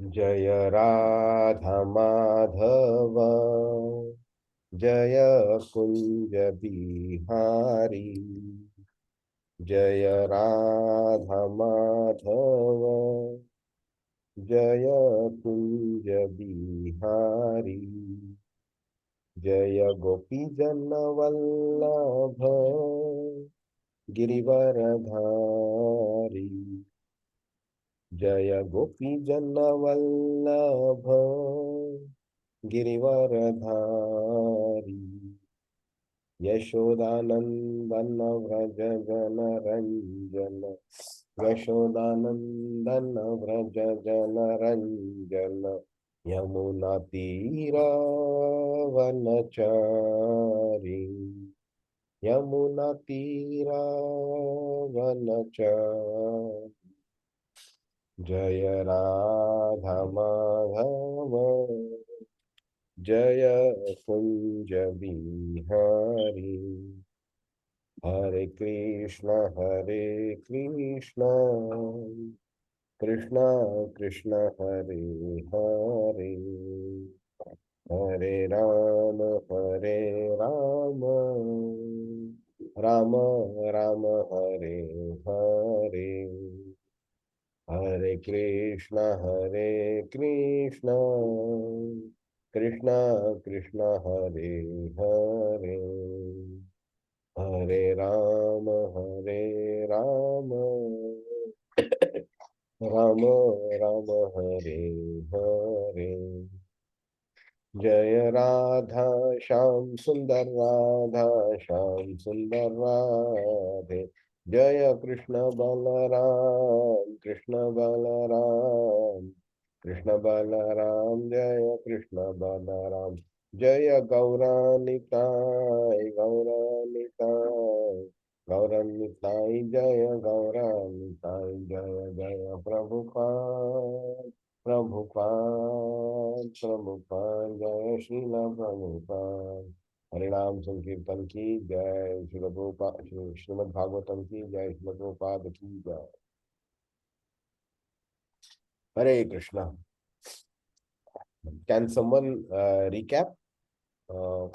जय राधा माधव जय कुंज बिहारी जय राधा माधव जय कुंज बिहारी जय गोपी जन वल्लभ गिरिवरधारी जय गोपी जन वल्लभ गिरिवरधारी यशोदानंदन व्रज जन रंजन यशोदानंदन व्रज जन रंजन यमुना तीरावनचारी यमुना तीरावनचारी जय राधा माधव जय कुंज बिहारी हरे कृष्ण कृष्ण कृष्ण हरे हरे हरे राम राम राम हरे हरे हरे कृष्ण कृष्ण कृष्ण हरे हरे हरे राम राम राम राम हरे हरे जय राधा श्याम सुंदर राधा श्याम सुंदर राधे जय कृष्ण बलराम जय कृष्ण बलराम जय गौरानिताय जय गौरानिताय जय जय प्रभुपाद जय श्रील प्रभुपाद हरिनाम संकीर्तन की जय श्रीमद् भागवतम की जय श्रीमद् प्रभुपाद की जय हरे Krishna can someone recap uh,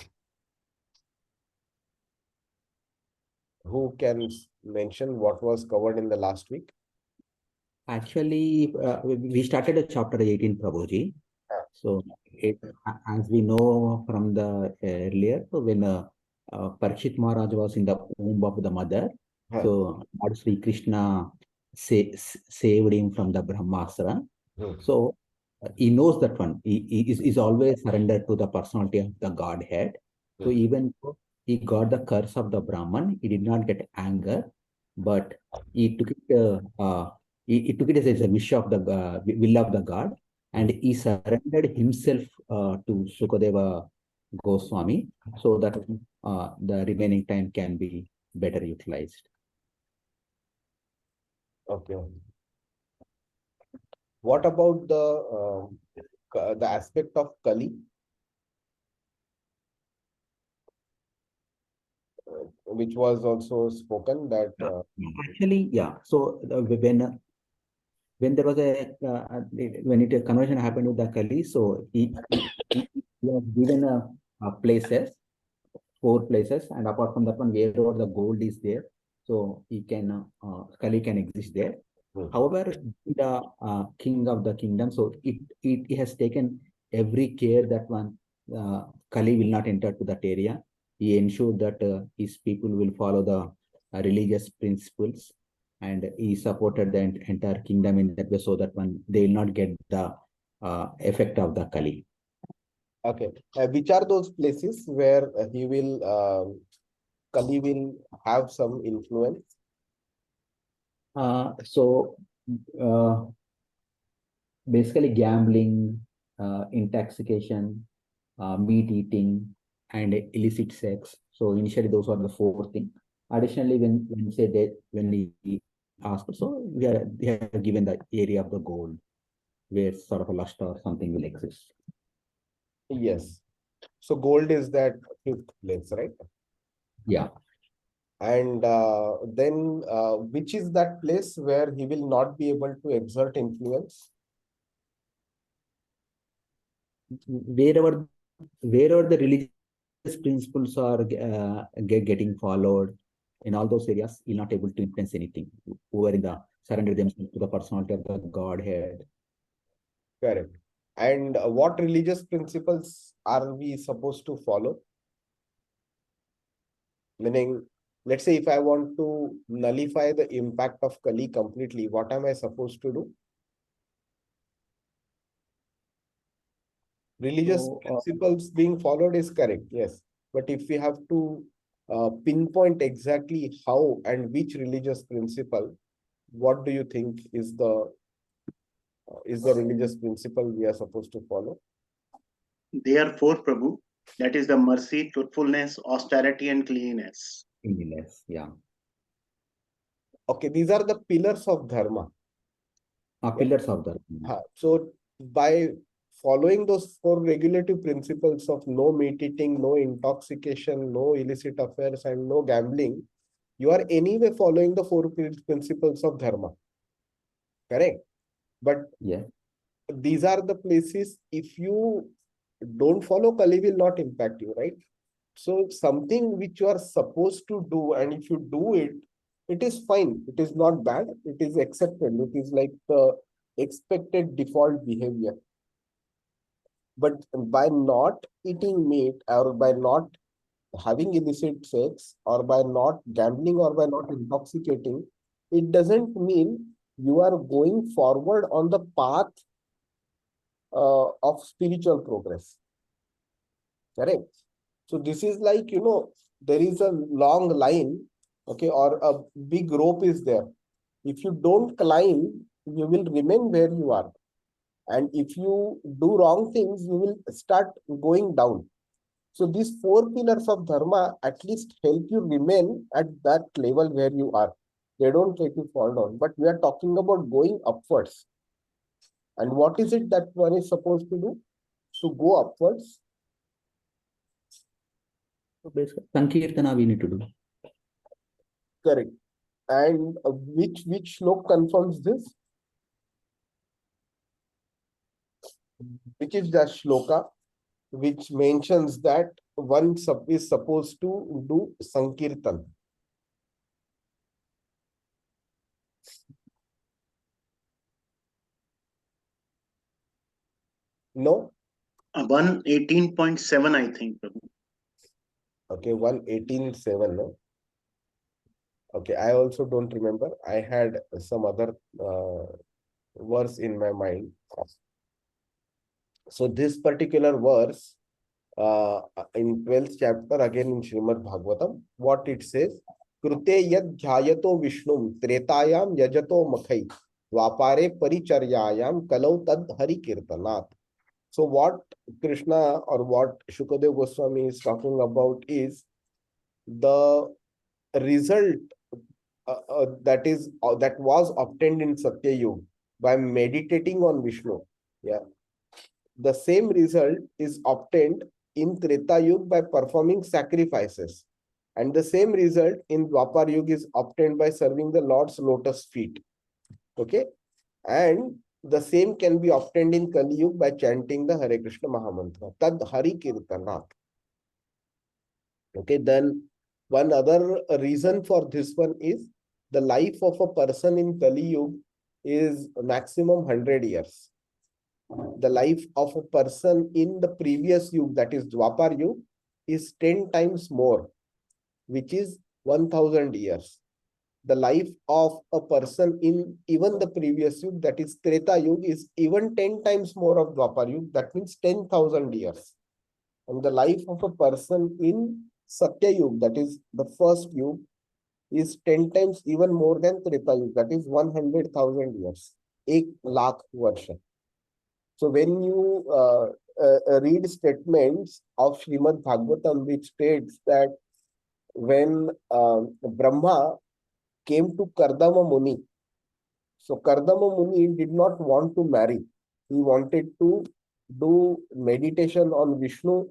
who can mention what was covered in the last week? Actually, we started a chapter 18, Prabhuji. Yeah. So, as we know from the earlier, so when Parikshit Maharaj was in the womb of the mother, Huh. so Lord Sri Krishna saved him from the Brahmastra. Hmm. So, he knows that one. He is always surrendered to the personality of the Godhead. So, Hmm. even though he got the curse of the Brahman, he did not get anger, but he took it. He took it as a wish of the will of the God, and Hmm. he surrendered himself to Sukadeva Goswami so that the remaining time can be better utilized. Okay. What about the aspect of Kali, which was also spoken that Actually, yeah. So when there was a when it a conversion happened with the Kali, so he was given places, 4 places, and apart from that one, wherever the gold is there, so he can Kali can exist there. hmm. However, the king of the kingdom, so it has taken every care that one Kali will not enter to that area. He ensured that his people will follow the religious principles, and he supported the entire kingdom in that way so that one they will not get the effect of the Kali. Okay. Which are those places where Kali will have some influence? So uh, basically gambling, intoxication, meat eating, and illicit sex. So initially those are the 4 things. Additionally, when say that when he asked, so we have given the area of the gold where sort of a lust or something will exist. Yes. So gold is that fifth place, right? Yeah. And then which is that place where he will not be able to exert influence? wherever the religious principles are getting followed, in all those areas, you're not able to influence anything. Who are in the surrender themselves to the personality of the Godhead. Correct. And what religious principles are we supposed to follow? Meaning, let's say if I want to nullify the impact of Kali completely, what am I supposed to do? Religious So, principles being followed is correct, yes. But if we have to pinpoint exactly how and which religious principle, what do you think is the religious principle we are supposed to follow? There are four, Prabhu. That is the mercy, truthfulness, austerity, and cleanliness. cleanliness, yeah. Okay, these are the pillars of dharma. Yeah. Pillars of the. So by following those four regulative principles of no meat eating, no intoxication, no illicit affairs, and no gambling, you are anyway following the four principles of dharma. Correct? But Yeah. these are the places, if you don't follow, Kali will not impact you, right? So something which you are supposed to do, and if you do it, it is fine. It is not bad. It is accepted. It is like the expected default behavior. But by not eating meat, or by not having illicit sex, or by not gambling, or by not intoxicating, it doesn't mean you are going forward on the path of spiritual progress. Correct? So this is like, there is a long line, okay, or a big rope is there. If you don't climb, you will remain where you are. And if you do wrong things, you will start going down. So these four pillars of dharma at least help you remain at that level where you are. They don't let you fall down. But we are talking about going upwards. And what is it that one is supposed to do? To go upwards. So basically, Sankirtana we need to do. Correct. And which shlok confirms this? Which is the shloka which mentions that one is supposed to do Sankirtan? No? 118.7, I think, Prabhu. Okay, 118.7, no? Okay, I also don't remember. I had some other verse in my mind. So this particular verse in 12th chapter, again in Srimad Bhagavatam, what it says, Krute yad dhyayato vishnum tretayam yajato makhai dvapare paricharyayam kalau tad hari kirtanat. So what Krishna or what Shukadev Goswami is talking about is the result that was obtained in Satya Yuga by meditating on Vishnu. Yeah, the same result is obtained in Treta Yuga by performing sacrifices, and the same result in Dwapar Yuga is obtained by serving the Lord's lotus feet. Okay, and the same can be obtained in Kali Yuga by chanting the Hare Krishna Mahamantra. Tad Hari Kirtanat. Okay, then one other reason for this one is the life of a person in Kali Yuga is maximum 100 years. The life of a person in the previous Yuga, that is Dwapar Yuga, is 10 times more, which is 1000 years. The life of a person in even the previous Yuga, that is Treta Yuga, is even 10 times more of Dwapar Yuga, that means 10,000 years. And the life of a person in Satya Yuga, that is the first Yuga, is 10 times even more than Treta Yuga, that is 100,000 years. 1,00,000 varsha. So when you read statements of Srimad Bhagavatam, which states that when Brahma came to Kardama Muni, so Kardama Muni did not want to marry. He wanted to do meditation on Vishnu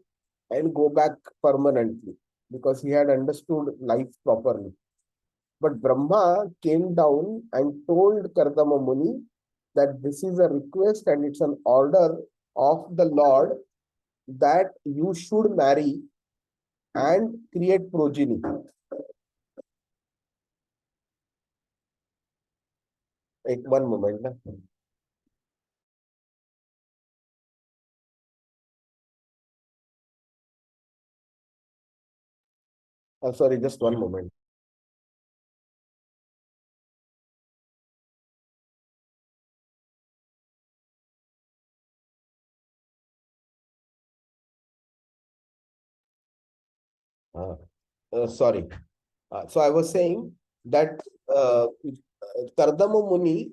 and go back permanently because he had understood life properly. But Brahma came down and told Kardama Muni that this is a request and it's an order of the Lord that you should marry and create progeny. One moment. Sorry, just one moment. Sorry. So I was saying that Kardama Muni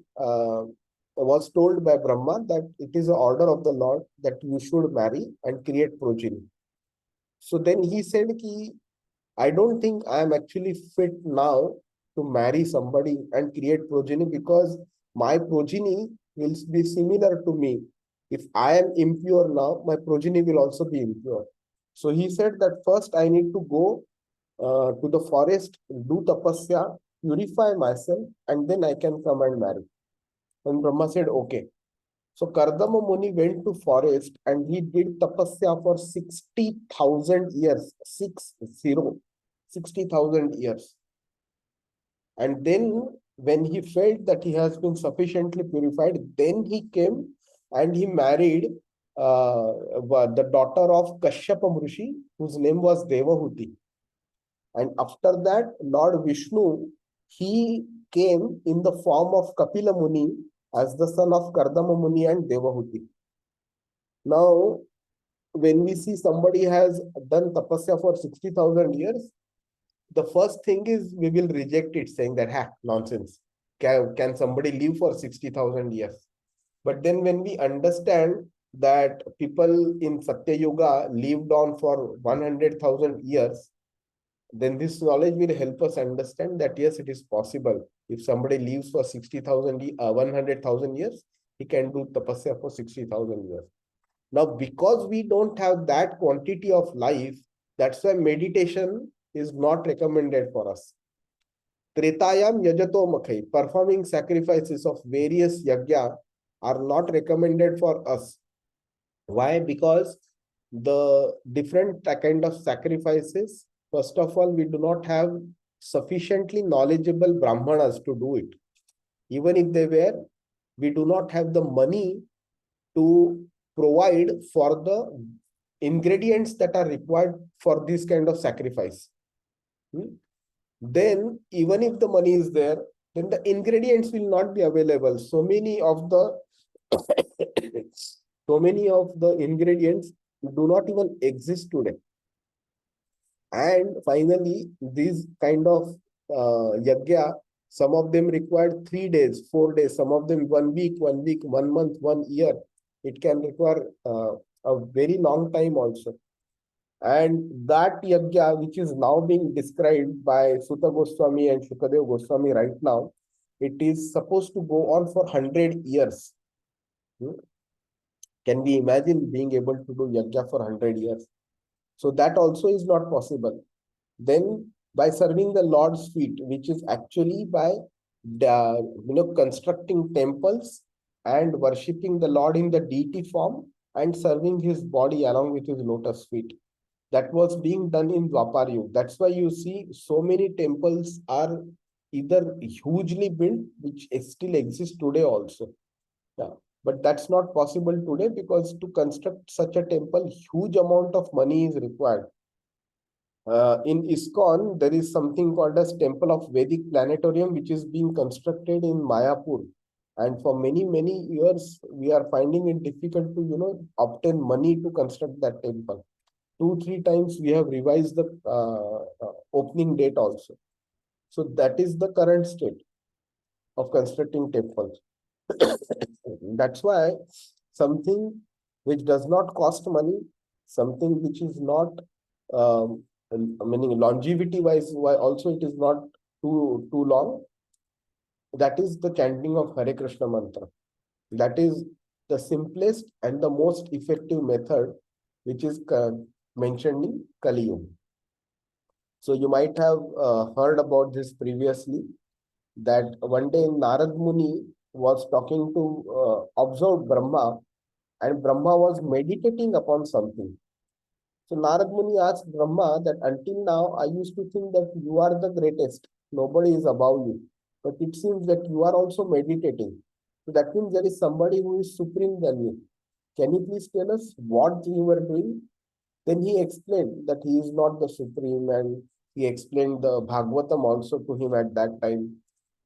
was told by Brahma that it is an order of the Lord that you should marry and create progeny. So then he said, Ki, I don't think I am actually fit now to marry somebody and create progeny, because my progeny will be similar to me. If I am impure now, my progeny will also be impure. So he said that first I need to go to the forest, do tapasya, purify myself, and then I can come and marry. And Brahma said, okay. So Kardama Muni went to forest and he did tapasya for 60,000 years. 60,000 years. And then when he felt that he has been sufficiently purified, then he came and he married the daughter of Kashyapa Mrishi, whose name was Devahuti. And after that, Lord Vishnu, he came in the form of Kapila Muni as the son of Kardama Muni and Devahuti. Now, when we see somebody has done tapasya for 60,000 years, the first thing is we will reject it, saying that, ha, nonsense. Can somebody live for 60,000 years? But then when we understand that people in Satya Yuga lived on for 100,000 years, then this knowledge will help us understand that yes, it is possible. If somebody lives for 100,000 years, he can do tapasya for 60,000 years. Now, because we don't have that quantity of life, that's why meditation is not recommended for us. Tretayam yajato makhai, performing sacrifices of various yajna are not recommended for us. Why? Because the different kind of sacrifices, first of all, we do not have sufficiently knowledgeable brahmanas to do it. Even if they were, we do not have the money to provide for the ingredients that are required for this kind of sacrifice. Then even if the money is there, then the ingredients will not be available. So many of the ingredients do not even exist today. And finally, these kind of yajna, some of them required 3 days, 4 days, some of them 1 week, 1 month, 1 year. It can require a very long time also. And that yajna, which is now being described by Sutta Goswami and Shukadeva Goswami right now, it is supposed to go on for 100 years. Can we imagine being able to do yajna for 100 years? So that also is not possible. Then by serving the Lord's feet, which is actually by constructing temples and worshipping the Lord in the deity form and serving his body along with his lotus feet. That was being done in Dwapar Yuga. That's why you see so many temples are either hugely built, which still exist today also. Yeah. But that's not possible today, because to construct such a temple, huge amount of money is required. In ISKCON, there is something called as Temple of Vedic Planetarium, which is being constructed in Mayapur. And for many, many years, we are finding it difficult to, obtain money to construct that temple. 2-3 times we have revised the opening date also. So that is the current state of constructing temples. That's why something which does not cost money, something which is not, meaning longevity wise, why also it is not too long, that is the chanting of Hare Krishna mantra. That is the simplest and the most effective method, which is mentioned in Kali Yuga. So you might have heard about this previously, that one day Narad Muni was talking to observe Brahma, and Brahma was meditating upon something. So Narad Muni asked Brahma that until now I used to think that you are the greatest. Nobody is above you. But it seems that you are also meditating. So that means there is somebody who is supreme than you. Can you please tell us what you were doing? Then he explained that he is not the supreme, and he explained the Bhagavatam also to him at that time.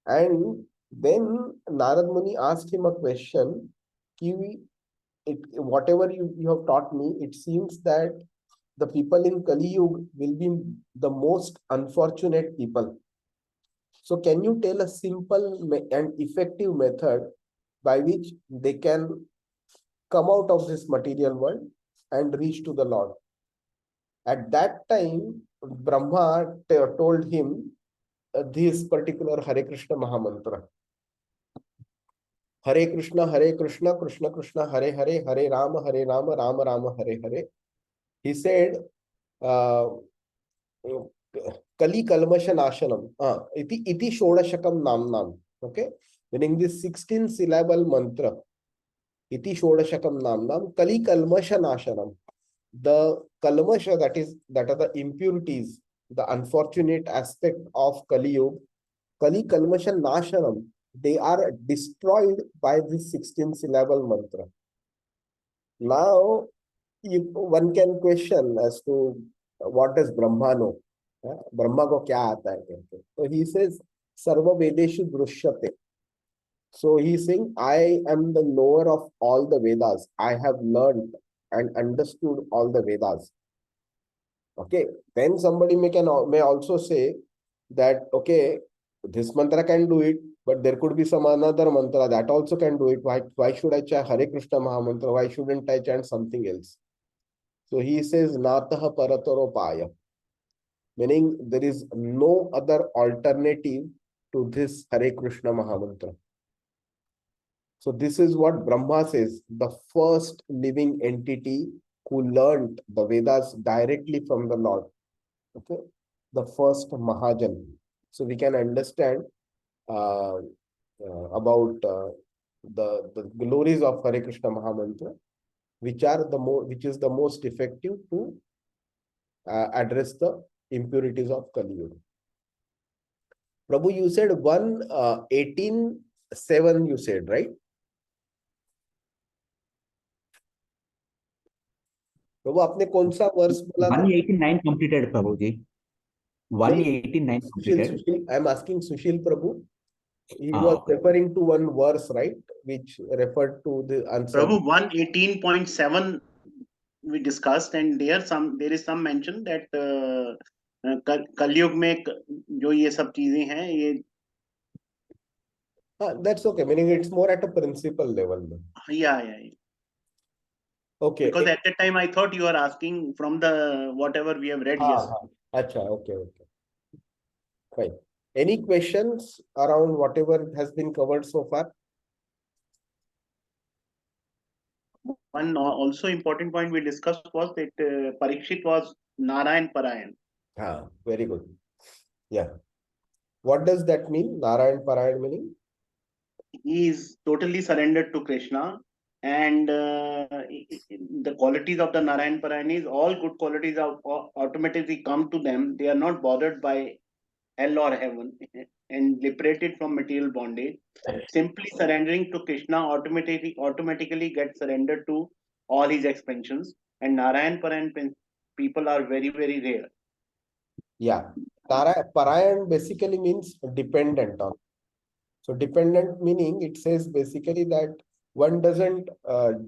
And then Narad Muni asked him a question. Whatever you have taught me, it seems that the people in Kali Yuga will be the most unfortunate people. So can you tell a simple and effective method by which they can come out of this material world and reach to the Lord? At that time, Brahma told him this particular Hare Krishna Mahamantra. Hare Krishna, Krishna Krishna, Hare Hare, Hare Rama, Rama Rama, Hare Hare. He said, Kali Kalmasha Nashanam. Iti Shodashakam Namnam. Okay. Meaning this 16 syllable mantra. Iti Shodashakam Namnam. Kali Kalmasha Nashanam. The Kalmasha, that are the impurities, the unfortunate aspect of Kali Yuga. Kali Kalmasha Nashanam. They are destroyed by this 16 syllable mantra. Now, one can question as to what does Brahma know? Brahma ko kya aata hai? So he says, Sarva Vedeshu Drushyate. So he's saying, I am the knower of all the Vedas. I have learned and understood all the Vedas. Okay. Then somebody may also say that, okay, this mantra can do it, but there could be some another mantra that also can do it. Why should I chant Hare Krishna Mahamantra? Why shouldn't I chant something else? So he says, Nataha Parataro Paya. Meaning there is no other alternative to this Hare Krishna Mahamantra. So this is what Brahma says, the first living entity who learned the Vedas directly from the Lord. Okay, the first Mahajan. So we can understand about the glories of Hare Krishna Mahamantra, which is the most effective to address the impurities of Kali Yuga. Prabhu, you said 1:18:7 you said, right? प्रभु आपने कौन सा verse बोला था? 189 completed, Prabhu ji. 189 completed. I am asking Sushil Prabhu. He was referring to one verse, right? Which referred to the answer. Prabhu, 118.7 we discussed, and there is some mention that कलयुग में जो ये सब चीजें हैं ये. That's okay. Meaning it's more at a principal level. Yeah. Okay. Because at that time I thought you are asking from the whatever we have read. Yes. Acha, okay. Fine. Any questions around whatever has been covered so far? One also important point we discussed was that Parikshit was Narayan Parayan. Very good. Yeah. What does that mean? Narayan Parayan meaning? He is totally surrendered to Krishna, and the qualities of the Narayan Parayan is all good qualities automatically come to them. They are not bothered by hell or heaven and liberated from material bondage. Simply surrendering to Krishna automatically gets surrendered to all his expansions. And Narayan Parayan people are very, very rare. Yeah. Parayan basically means dependent on. So dependent meaning it says basically that one doesn't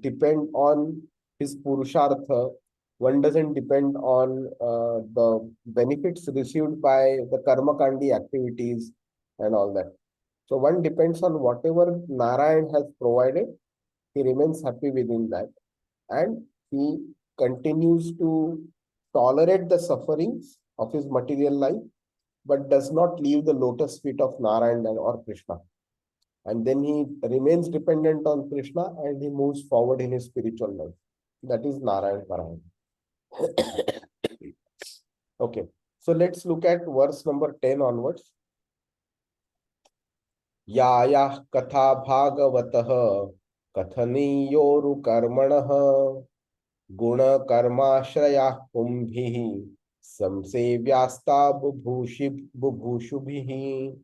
depend on his purushartha. One doesn't depend on the benefits received by the karma kandi activities and all that. So one depends on whatever Narayan has provided. He remains happy within that, and he continues to tolerate the sufferings of his material life, but does not leave the lotus feet of Narayan or Krishna. And then he remains dependent on Krishna and he moves forward in his spiritual life. That is Narayan Parayan. Okay, so let's look at verse number 10 onwards. Yaya katha bhagavatah kathaniyoru karmanah Guna karmashraya kumbhihi samsevyasta bubhushubhihi.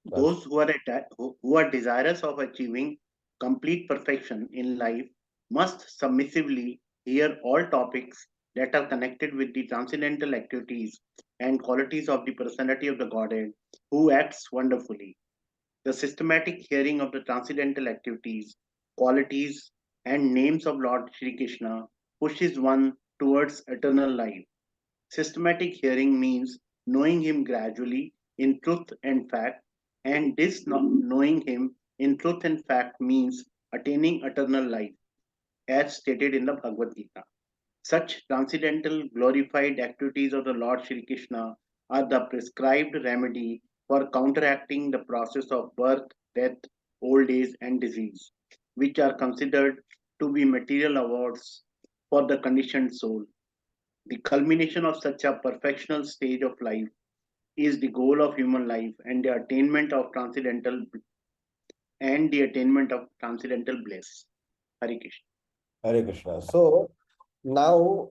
Those who are who are desirous of achieving complete perfection in life must submissively hear all topics that are connected with the transcendental activities and qualities of the personality of the Godhead who acts wonderfully. The systematic hearing of the transcendental activities, qualities, and names of Lord Sri Krishna pushes one towards eternal life. Systematic hearing means knowing him gradually in truth and fact, and this knowing him in truth and fact means attaining eternal life, as stated in the Bhagavad Gita. Such transcendental glorified activities of the Lord Sri Krishna are the prescribed remedy for counteracting the process of birth, death, old age, and disease, which are considered to be material awards for the conditioned soul. The culmination of such a perfectional stage of life is the goal of human life and the attainment of transcendental bliss. Hare Krishna. Hare Krishna. So now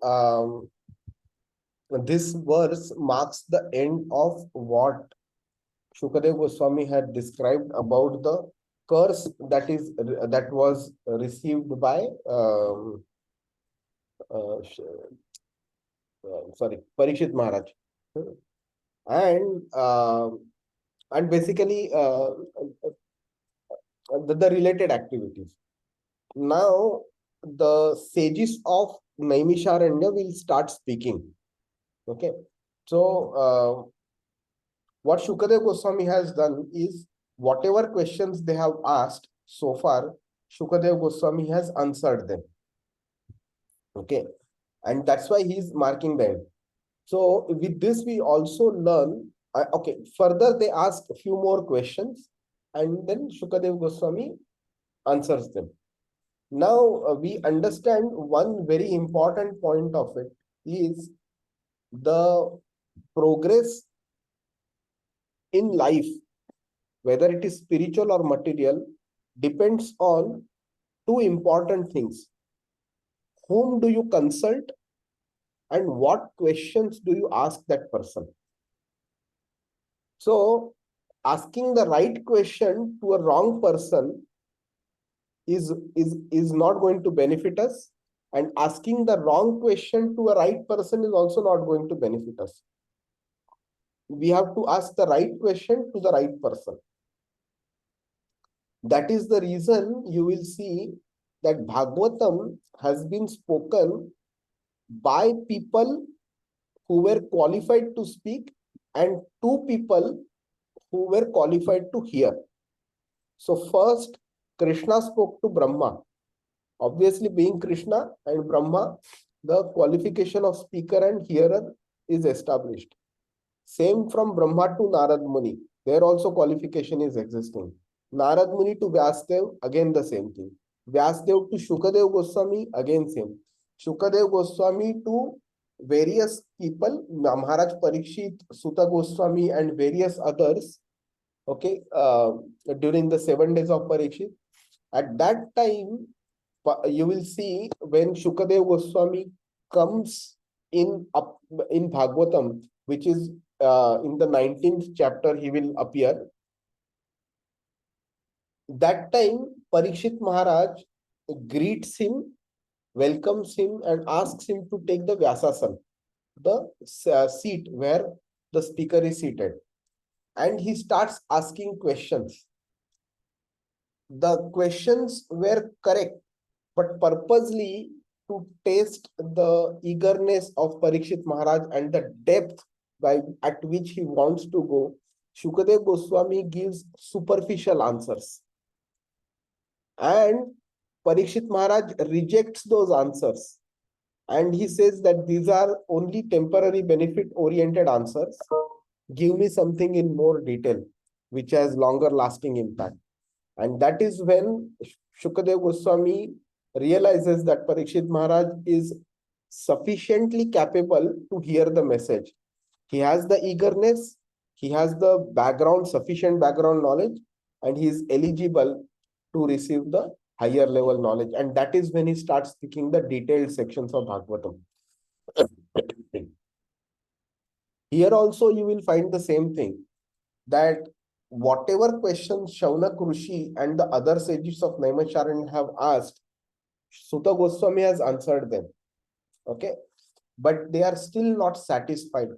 this verse marks the end of what Shukadeva Goswami had described about the curse that was received by Parikshit Maharaj, and basically the related activities. Now the sages of Naimisharanya will start speaking. Okay, so what Shukadeva Goswami has done is whatever questions they have asked so far, Shukadeva Goswami has answered them. Okay, and that's why he is marking them. So with this, we also learn. Okay, further they ask a few more questions, and then Shukadeva Goswami answers them. Now we understand one very important point of it is the progress in life, whether it is spiritual or material, depends on two important things. Whom do you consult and what questions do you ask that person? So asking the right question to a wrong person is not going to benefit us, and asking the wrong question to a right person is also not going to benefit us. We have to ask the right question to the right person. That is the reason you will see that Bhagavatam has been spoken by people who were qualified to speak and two people who were qualified to hear. So first, Krishna spoke to Brahma. Obviously, being Krishna and Brahma, the qualification of speaker and hearer is established. Same from Brahma to Narad Muni. There also qualification is existing. Narad Muni to Vyasdev, again the same thing. Vyasdev to Shukadev Goswami, again same. Shukadev Goswami to various people, Maharaj Parikshit, Suta Goswami, and various others, okay, during the 7 days of Parikshit. At that time, you will see when Shukadev Goswami comes in Bhagavatam, which is in the 19th chapter, he will appear. That time, Parikshit Maharaj greets him, welcomes him, and asks him to take the Vyasasana, the seat where the speaker is seated. And he starts asking questions. The questions were correct, but purposely to test the eagerness of Parikshit Maharaj and the depth at which he wants to go, Shukadev Goswami gives superficial answers. And Parikshit Maharaj rejects those answers. And he says that these are only temporary benefit-oriented answers. Give me something in more detail, which has longer lasting impact. And that is when Shukadev Goswami realizes that Parikshit Maharaj is sufficiently capable to hear the message. He has the eagerness, he has the background, sufficient background knowledge, and he is eligible to receive the higher level knowledge. And that is when he starts speaking the detailed sections of Bhagavatam. Here also you will find the same thing, that whatever questions Shaunak Rishi and the other sages of Naimisharanya have asked, Suta Goswami has answered them. Okay, but they are still not satisfied.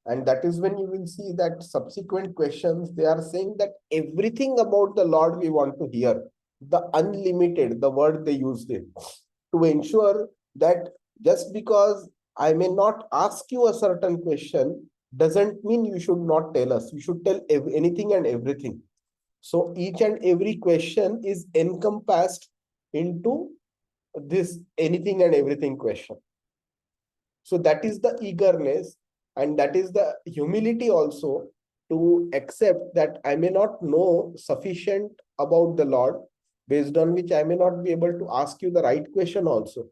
And that is when you will see that subsequent questions, they are saying that everything about the Lord we want to hear. The unlimited, the word they used it, to ensure that just because I may not ask you a certain question, doesn't mean you should not tell us. You should tell anything and everything. So each and every question is encompassed into this anything and everything question. So that is the eagerness, and that is the humility also, to accept that I may not know sufficient about the Lord, based on which I may not be able to ask you the right question also.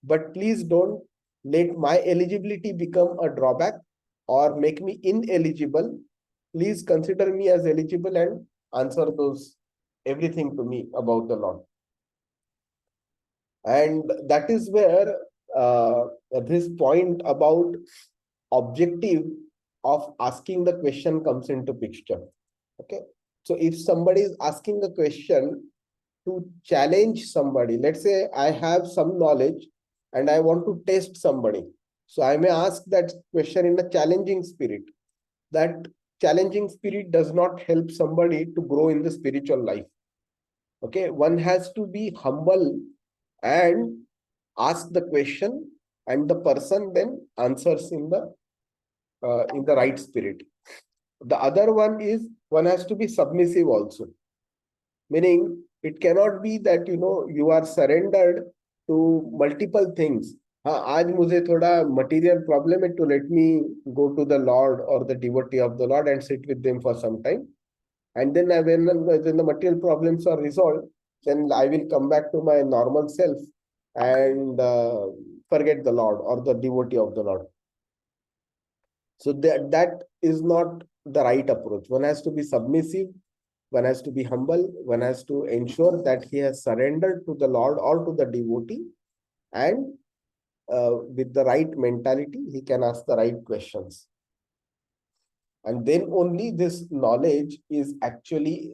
But please don't let my eligibility become a drawback or make me ineligible. Please consider me as eligible and answer those everything to me about the Lord. And that is where this point about objective of asking the question comes into picture. Okay, so if somebody is asking the question to challenge somebody, let's say I have some knowledge and I want to test somebody, so I may ask that question in a challenging spirit. That challenging spirit does not help somebody to grow in the spiritual life. Okay, one has to be humble and ask the question, and the person then answers in the right spirit. The other one is one has to be submissive also, meaning it cannot be that you are surrendered to multiple things. आज मुझे थोड़ा material problem है, to let me go to the Lord or the devotee of the Lord and sit with them for some time, and then when the material problems are resolved, then I will come back to my normal self and forget the Lord or the devotee of the Lord. So that is not the right approach. One has to be submissive, one has to be humble, one has to ensure that he has surrendered to the Lord or to the devotee, and with the right mentality, he can ask the right questions. And then only this knowledge is actually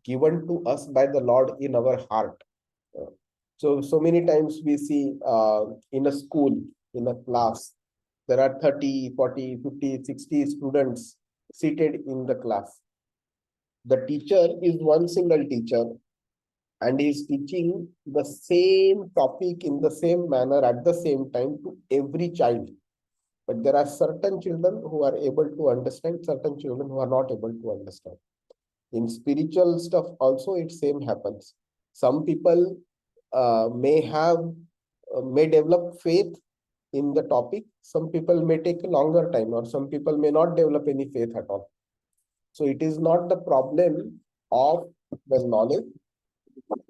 given to us by the Lord in our heart. So many times we see in a school, in a class, there are 30, 40, 50, 60 students seated in the class. The teacher is one single teacher, and he is teaching the same topic in the same manner at the same time to every child. But there are certain children who are able to understand, certain children who are not able to understand. In spiritual stuff also, it same happens. Some people may develop faith in the topic. Some people may take a longer time, or some people may not develop any faith at all. So it is not the problem of the knowledge,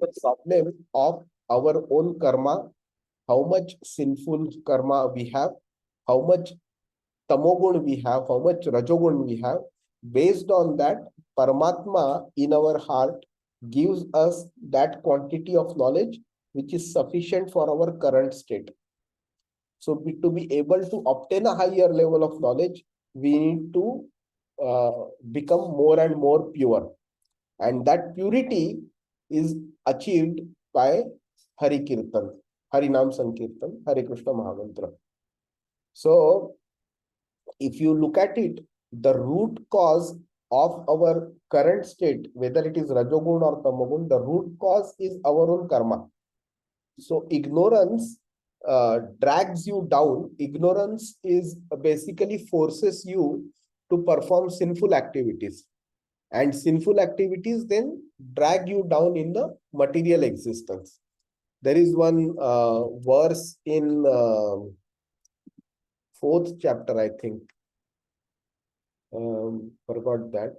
the problem of our own karma, how much sinful karma we have, how much tamogun we have, how much rajogun we have. Based on that, Paramatma in our heart gives us that quantity of knowledge which is sufficient for our current state. So to be able to obtain a higher level of knowledge, we need to become more and more pure. And that purity is achieved by Hari Kirtan, Hari Nam Sankirtan, Hare Krishna Mahamantra. So if you look at it, the root cause of our current state, whether it is Rajogun or Tamogun, the root cause is our own karma. So ignorance drags you down. Ignorance is basically forces you to perform sinful activities, and sinful activities then drag you down in the material existence. There is one verse in 4th chapter, I think. Forgot that.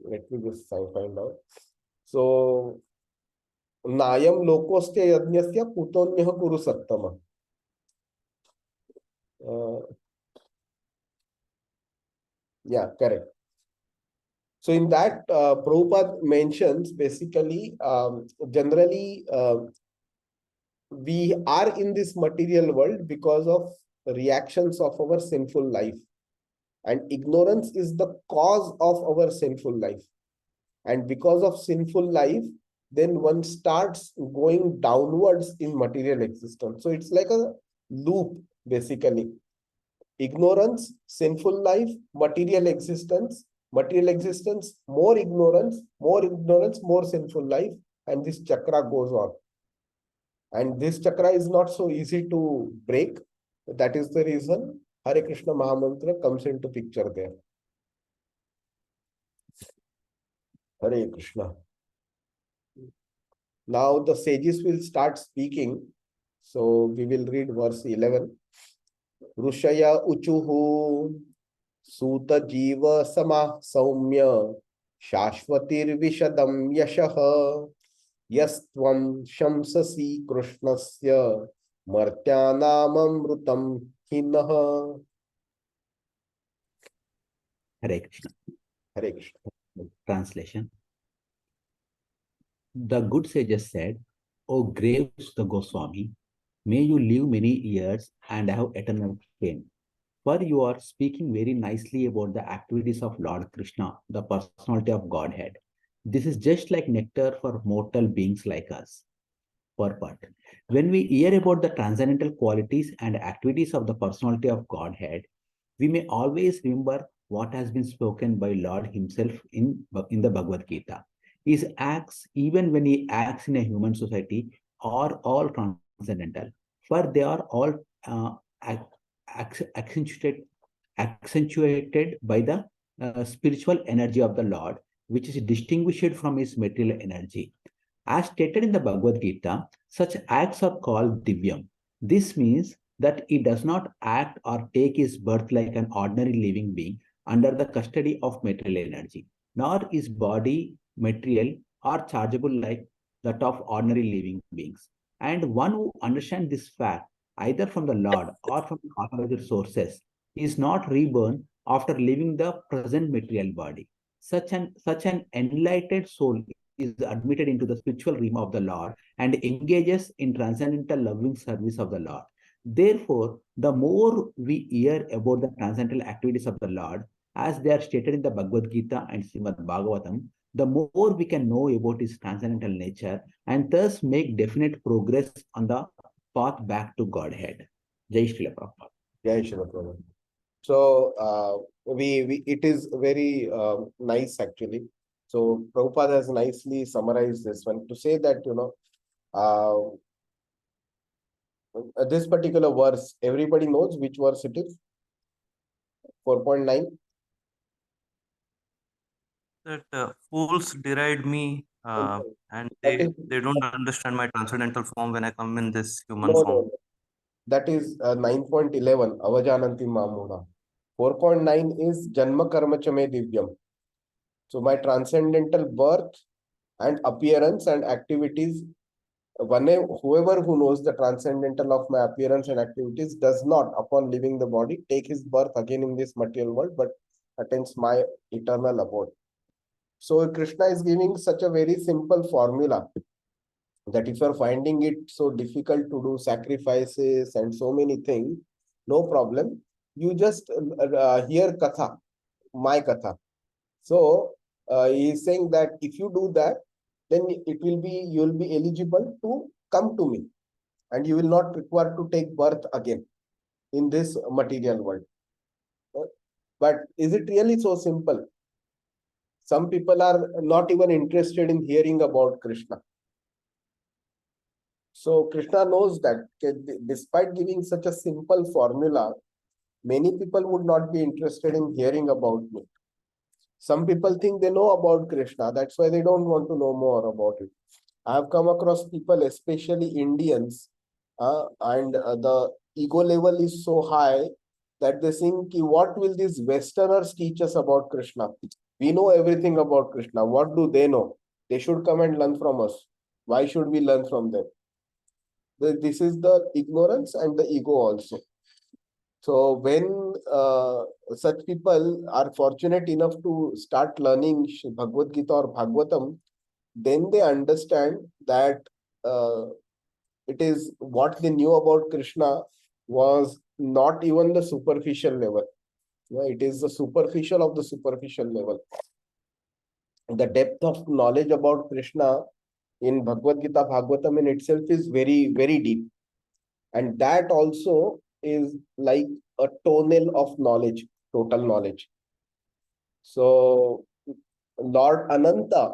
Let me just find out. So, Nayam lokoste yajnasya putonyah kuru sattama. Yeah, correct. So in that, Prabhupada mentions basically, generally, we are in this material world because of reactions of our sinful life. And ignorance is the cause of our sinful life. And because of sinful life, then one starts going downwards in material existence. So it's like a loop, basically. Ignorance, sinful life, material existence, more ignorance, more sinful life, and this chakra goes on. And this chakra is not so easy to break. That is the reason Hare Krishna Mahamantra comes into picture there. Hare Krishna. Now the sages will start speaking. So we will read verse 11. Rushaya uchuhu Suta Jiva Sama Saumya Shashvatir Vishadam Yashaha Yastvam Shamsasi Krishnasya Martyanamamrutam Hinaha. Hare Krishna. Hare Krishna. Translation. The good sages said, O grave Sutta Goswami, may you live many years and have eternal fame. For you are speaking very nicely about the activities of Lord Krishna, the personality of Godhead. This is just like nectar for mortal beings like us. Purport. When we hear about the transcendental qualities and activities of the personality of Godhead, we may always remember what has been spoken by Lord himself in the Bhagavad Gita. His acts, even when he acts in a human society, are all transcendental, for they are all accentuated by the spiritual energy of the Lord, which is distinguished from his material energy. As stated in the Bhagavad Gita, such acts are called divyam. This means that he does not act or take his birth like an ordinary living being under the custody of material energy, nor is body material or chargeable like that of ordinary living beings. And one who understands this fact, either from the Lord or from authorized sources, is not reborn after leaving the present material body. Such an enlightened soul is admitted into the spiritual realm of the Lord and engages in transcendental loving service of the Lord. Therefore, the more we hear about the transcendental activities of the Lord, as they are stated in the Bhagavad Gita and Srimad Bhagavatam, the more we can know about his transcendental nature and thus make definite progress on the path back to Godhead. Jai Srila Prabhupada. Jai Srila Prabhupada. So it is very nice actually. So Prabhupada has nicely summarized this one to say that, this particular verse, everybody knows which verse it is? 4.9. That fools deride me and they don't understand my transcendental form when I come in this human form. No. That is 9.11, Avajananti Mamuna. 4.9 is Janma Karma Chame Divyam. So my transcendental birth and appearance and activities, whoever who knows the transcendental of my appearance and activities does not, upon leaving the body, take his birth again in this material world, but attains my eternal abode. So Krishna is giving such a very simple formula that if you're finding it so difficult to do sacrifices and so many things, no problem. You just hear Katha, my Katha. So he is saying that if you do that, then you will be eligible to come to me and you will not require to take birth again in this material world. But is it really so simple? Some people are not even interested in hearing about Krishna. So Krishna knows that despite giving such a simple formula, many people would not be interested in hearing about me. Some people think they know about Krishna. That's why they don't want to know more about it. I have come across people, especially Indians, and the ego level is so high that they think, what will these Westerners teach us about Krishna? We know everything about Krishna. What do they know? They should come and learn from us. Why should we learn from them? This is the ignorance and the ego also. So when such people are fortunate enough to start learning Bhagavad Gita or Bhagavatam, then they understand that it is what they knew about Krishna was not even the superficial level. It is the superficial of the superficial level. The depth of knowledge about Krishna in Bhagavad Gita, Bhagavatam in itself is very, very deep. And that also is like a tonal of knowledge, total knowledge. So Lord Ananta,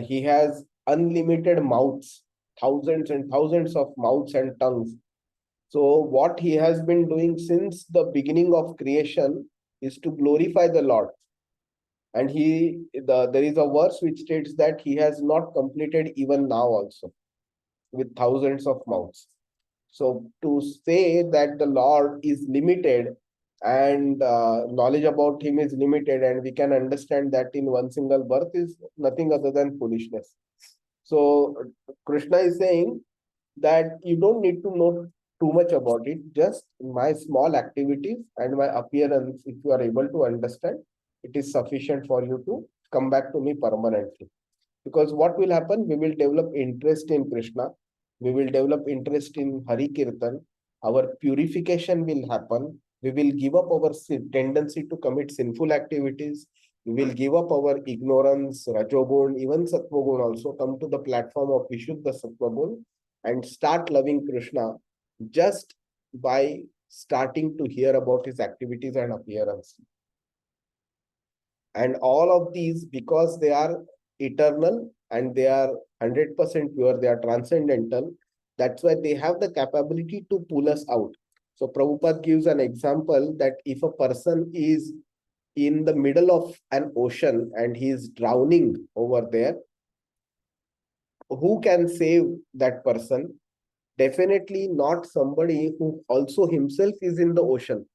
he has unlimited mouths, thousands and thousands of mouths and tongues. So what he has been doing since the beginning of creation is to glorify the Lord. And there is a verse which states that he has not completed even now also with thousands of mouths. So to say that the Lord is limited and knowledge about him is limited and we can understand that in one single birth is nothing other than foolishness. So Krishna is saying that you don't need to know too much about it. Just my small activities and my appearance, if you are able to understand, it is sufficient for you to come back to me permanently. Because what will happen? We will develop interest in Krishna. We will develop interest in Hari Kirtan. Our purification will happen. We will give up our tendency to commit sinful activities. We will give up our ignorance, Rajogun, even Sattvagun also, come to the platform of Vishuddha Sattvagun and start loving Krishna just by starting to hear about his activities and appearance. And all of these, because they are eternal and they are 100% pure, they are transcendental, that's why they have the capability to pull us out. So Prabhupada gives an example that if a person is in the middle of an ocean and he is drowning over there, who can save that person? Definitely not somebody who also himself is in the ocean,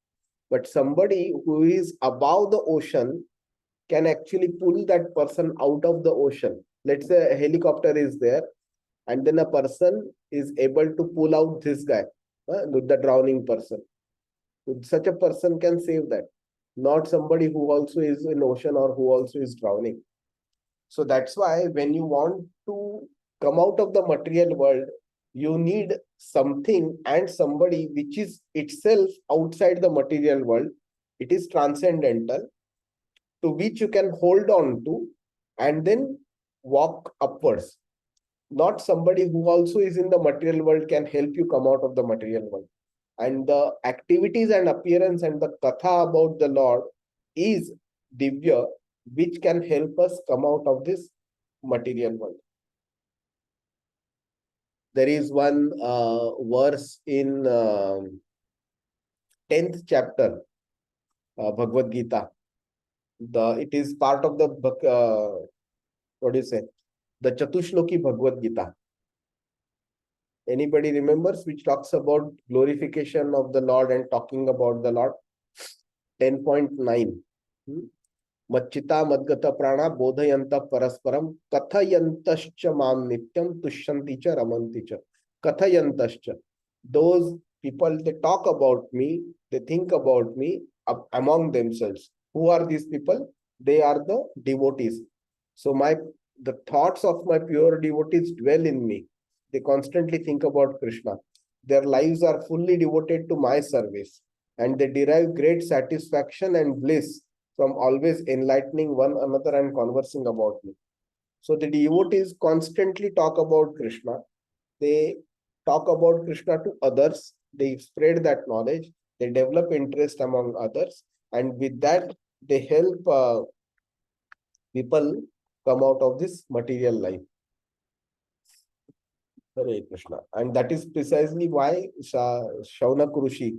but somebody who is above the ocean can actually pull that person out of the ocean. Let's say a helicopter is there and then a person is able to pull out this guy, the drowning person. Such a person can save that, not somebody who also is in ocean or who also is drowning. So that's why when you want to come out of the material world, you need something and somebody which is itself outside the material world. It is transcendental, to which you can hold on to and then walk upwards. Not somebody who also is in the material world can help you come out of the material world. And the activities and appearance and the katha about the Lord is divya, which can help us come out of this material world. There is one verse in 10th chapter, Bhagavad Gita. It is part of the what do you say? The Chatushloki Bhagavad Gita. Anybody remembers which talks about glorification of the Lord and talking about the Lord? 10.9. Machita Madgata Prana Bodhayanta Parasparam Kathayantascha Mam Nityam Tushyanti cha Ramanti cha. Kathayantascha. Those people, they talk about me, they think about me among themselves. Who are these people? They are the devotees. So the thoughts of my pure devotees dwell in me. They constantly think about Krishna. Their lives are fully devoted to my service, and they derive great satisfaction and bliss from always enlightening one another and conversing about me. So the devotees constantly talk about Krishna. They talk about Krishna to others. They spread that knowledge. They develop interest among others. And with that, they help people come out of this material life. Hare Krishna. And that is precisely why Shaunak Rishi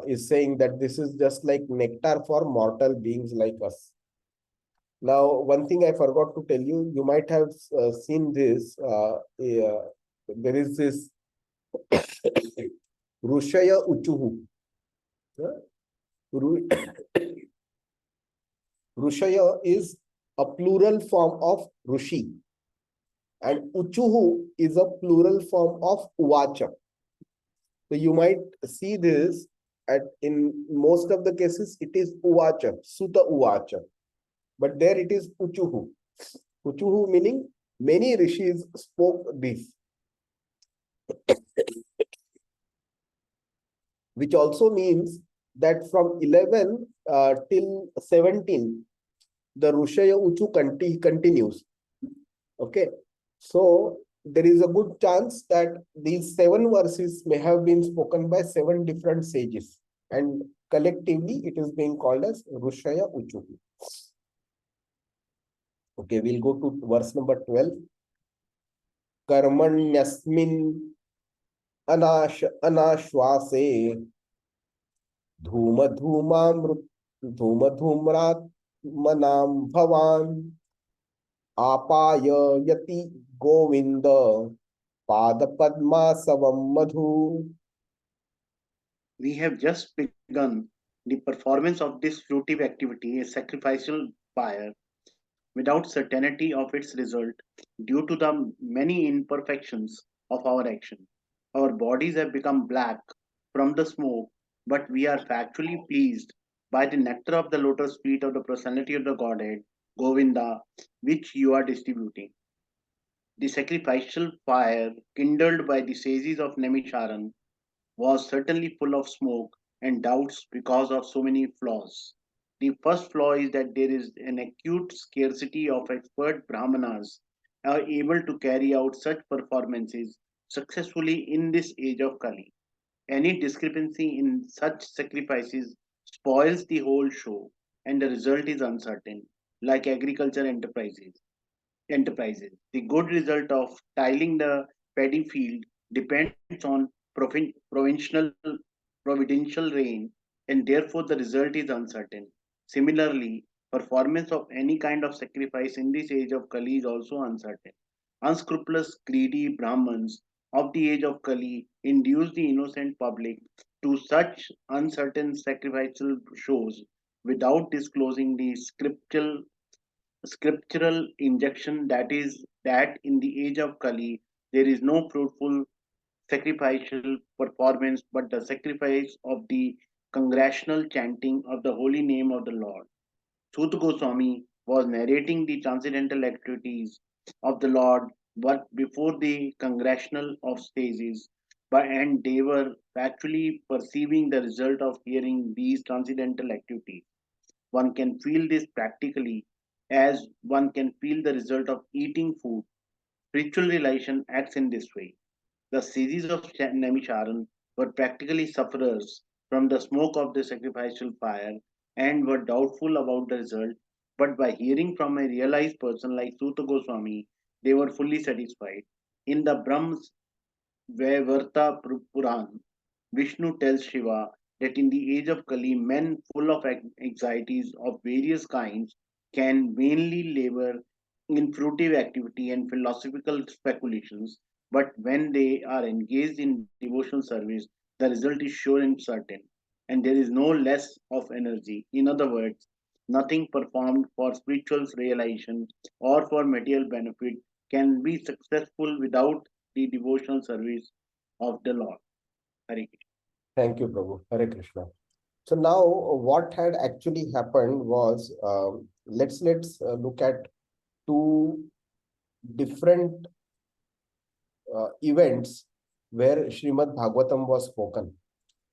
is saying that this is just like nectar for mortal beings like us. Now, one thing I forgot to tell you, you might have seen this. There is this Rushaya Uchuhu. Rushaya is a plural form of Rushi. And Uchuhu is a plural form of Uvacha. So you might see this in most of the cases it is Uvacha, Suta Uvacha. But there it is Uchuhu. Uchuhu meaning many rishis spoke this. Which also means that from 11 till 17, the Rushaya Uchu continues. Okay. So there is a good chance that these 7 verses may have been spoken by 7 different sages. And collectively, it is being called as Rushaya Uchu. Okay, we'll go to verse number 12. Karmanyasmin anashwase धूमधूम्रात् manam bhavan apaya yati govinda padapadma savam madhu. We have just begun the performance of this fruitive activity, a sacrificial fire, without certainty of its result due to the many imperfections of our action. Our bodies have become black from the smoke, but we are factually pleased by the nectar of the lotus feet of the personality of the Godhead, Govinda, which you are distributing. The sacrificial fire kindled by the sages of Naimisharan was certainly full of smoke and doubts because of so many flaws. The first flaw is that there is an acute scarcity of expert brahmanas are able to carry out such performances successfully in this age of Kali. Any discrepancy in such sacrifices spoils the whole show, and the result is uncertain, like agriculture enterprises. The good result of tiling the paddy field depends on providential rain, and therefore the result is uncertain. Similarly, performance of any kind of sacrifice in this age of Kali is also uncertain. Unscrupulous, greedy Brahmins of the age of Kali induce the innocent public to such uncertain sacrificial shows without disclosing the scriptural injection, that is that in the age of Kali there is no fruitful sacrificial performance but the sacrifice of the congregational chanting of the holy name of the Lord. Sut Goswami was narrating the transcendental activities of the Lord but before the congregational of stages, and they were actually perceiving the result of hearing these transcendental activities. One can feel this practically as one can feel the result of eating food. Spiritual realization acts in this way. The sages of Naimisharan were practically sufferers from the smoke of the sacrificial fire and were doubtful about the result, but by hearing from a realized person like Suta Goswami, they were fully satisfied. In the Brahms Vaivarta Puran, Vishnu tells Shiva that in the age of Kali, men full of anxieties of various kinds can vainly labor in fruitive activity and philosophical speculations, but when they are engaged in devotional service, the result is sure and certain, and there is no less of energy. In other words, nothing performed for spiritual realization or for material benefit can be successful without the devotional service of the Lord. Hare Krishna. Thank you, Prabhu. Hare Krishna. So now what had actually happened was, let's look at 2 different events where Srimad Bhagavatam was spoken.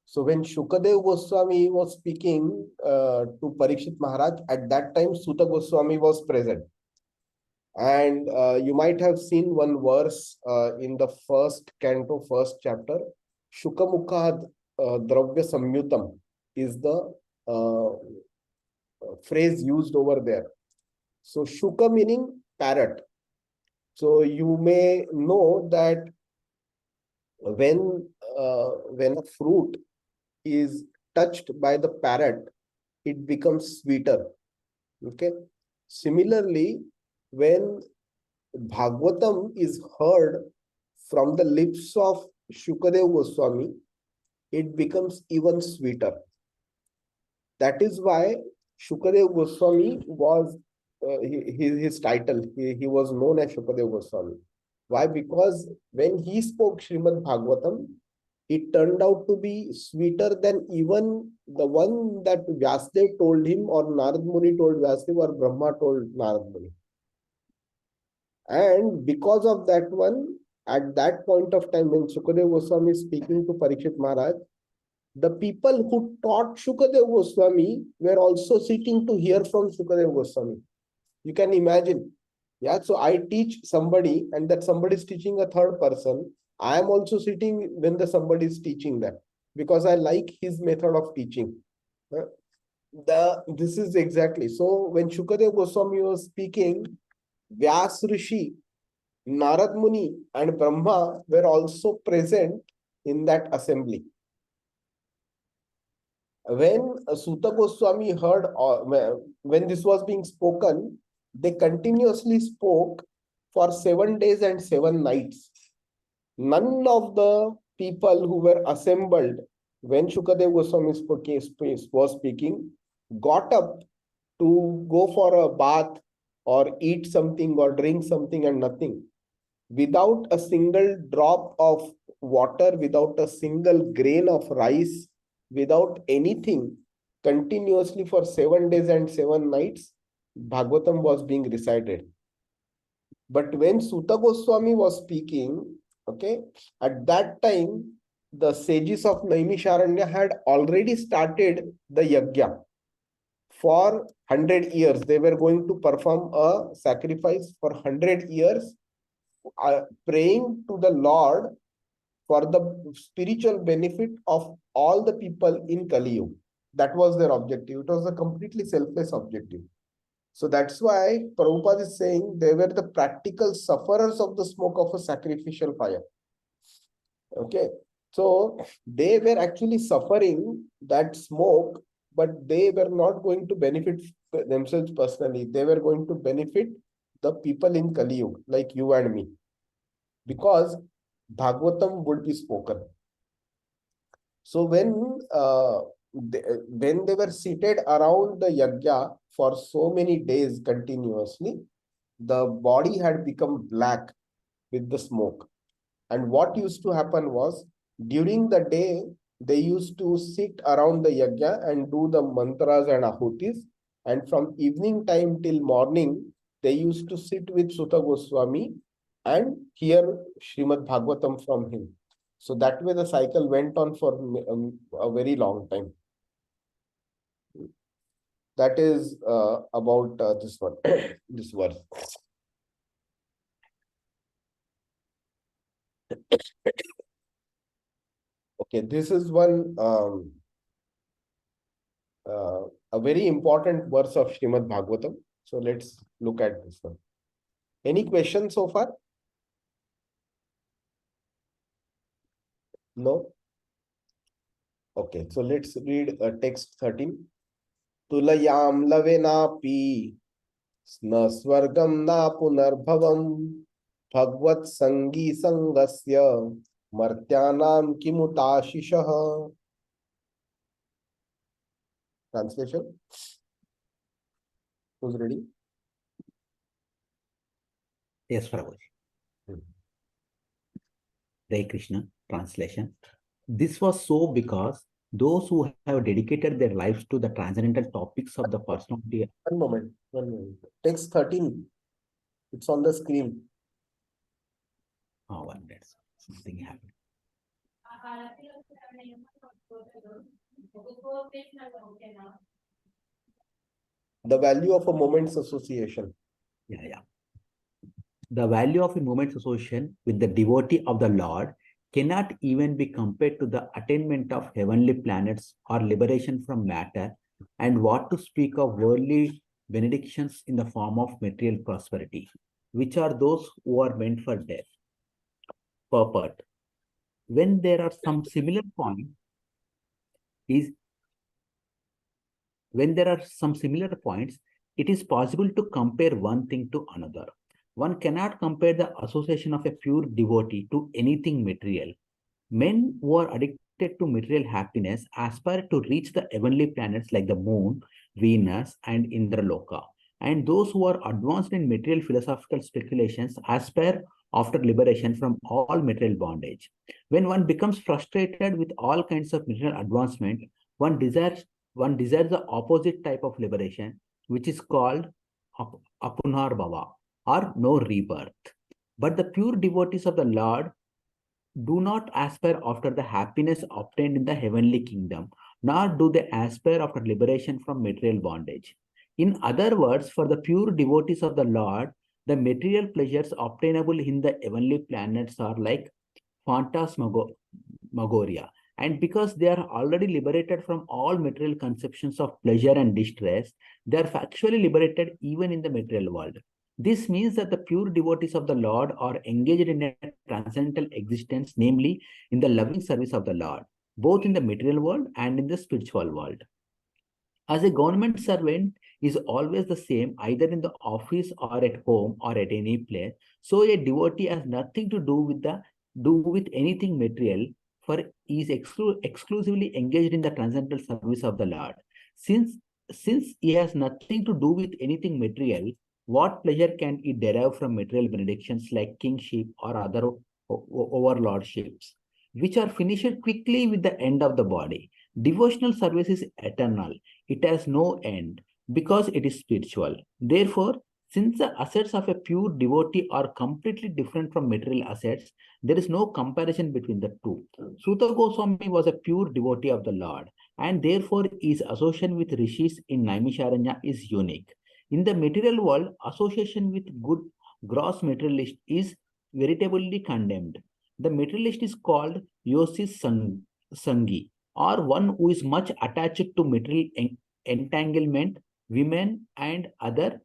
So when Shukadev Goswami was speaking to Parikshit Maharaj, at that time Suta Goswami was present. And you might have seen one verse in the first canto, first chapter. Shukamukad Dravya Samyutam is the phrase used over there. So Shuka meaning parrot. So you may know that when a fruit is touched by the parrot, it becomes sweeter. Okay. Similarly, when Bhagavatam is heard from the lips of Shukadev Goswami, it becomes even sweeter. That is why Shukadev Goswami was his title. He was known as Shukadev Goswami. Why? Because when he spoke Srimad Bhagavatam, it turned out to be sweeter than even the one that Vyasdev told him, or Narad Muni told Vyasdev, or Brahma told Narad Muni. And because of that one, at that point of time, when Shukadev Goswami is speaking to Parikshit Maharaj, the people who taught Shukadev Goswami were also sitting to hear from Shukadev Goswami. You can imagine. Yeah, so I teach somebody, and that somebody is teaching a third person. I am also sitting when the somebody is teaching that, because I like his method of teaching. This is exactly. So when Shukadev Goswami was speaking, Vyas Rishi, Narad Muni, and Brahma were also present in that assembly. When Suta Goswami heard, when this was being spoken, they continuously spoke for 7 days and 7 nights. None of the people who were assembled when Shukadev Goswami was speaking got up to go for a bath or eat something or drink something, and nothing. Without a single drop of water, without a single grain of rice, without anything, continuously for 7 days and 7 nights, Bhagavatam was being recited. But when Suta Goswami was speaking, okay, at that time, the sages of Naimisharanya had already started the yajna. For 100 years, they were going to perform a sacrifice for 100 years, praying to the Lord for the spiritual benefit of all the people in Kali Yuga. That was their objective. It was a completely selfless objective. So that's why Prabhupada is saying they were the practical sufferers of the smoke of a sacrificial fire. Okay. So they were actually suffering that smoke, but they were not going to benefit themselves personally. They were going to benefit the people in Kali Yuga, like you and me, because Bhagavatam would be spoken. So when they were seated around the yajna for so many days continuously, the body had become black with the smoke. And what used to happen was, during the day, they used to sit around the yajna and do the mantras and ahutis. And from evening time till morning, they used to sit with Suta Goswami and hear Srimad Bhagavatam from him. So that way the cycle went on for a very long time. That is about this one, this verse. Okay, this is one a very important verse of Srimad Bhagavatam. So let's look at this one. Any questions so far? No? Okay, so let's read text 13. Tulayam lavenapi sna swargam na punarbhavam bhagvat sangi sangasya martyanam kimutashishaha. Translation? Who's ready? Yes, Prabhu. Hare Krishna. Translation. This was so because those who have dedicated their lives to the transcendental topics of the personality. One moment. Text 13. It's on the screen. Oh, one minute. Something happened. The value of a moment's association. Yeah. The value of a moment's association with the devotee of the Lord cannot even be compared to the attainment of heavenly planets or liberation from matter, and what to speak of worldly benedictions in the form of material prosperity, which are those who are meant for death. Purport. When there are some similar points, it is possible to compare one thing to another. One cannot compare the association of a pure devotee to anything material. Men who are addicted to material happiness aspire to reach the heavenly planets like the moon, Venus, and Indraloka. And those who are advanced in material philosophical speculations aspire after liberation from all material bondage. When one becomes frustrated with all kinds of material advancement, one desires the opposite type of liberation, which is called apunar bhava, or no rebirth. But the pure devotees of the Lord do not aspire after the happiness obtained in the heavenly kingdom, nor do they aspire after liberation from material bondage. In other words, for the pure devotees of the Lord, the material pleasures obtainable in the heavenly planets are like phantasmagoria. And because they are already liberated from all material conceptions of pleasure and distress, they are factually liberated even in the material world. This means that the pure devotees of the Lord are engaged in a transcendental existence, namely in the loving service of the Lord, both in the material world and in the spiritual world. As a government servant is always the same, either in the office or at home or at any place, so a devotee has nothing to do with anything material, for he is exclusively engaged in the transcendental service of the Lord. Since he has nothing to do with anything material, what pleasure can he derive from material benedictions like kingship or other overlordships, which are finished quickly with the end of the body? Devotional service is eternal. It has no end because it is spiritual. Therefore, since the assets of a pure devotee are completely different from material assets, there is no comparison between the two. Suta Goswami was a pure devotee of the Lord, and therefore his association with rishis in Naimisharanya is unique. In the material world, association with good gross materialist is veritably condemned. The materialist is called Yosis Sangi, or one who is much attached to material entanglement, women, and other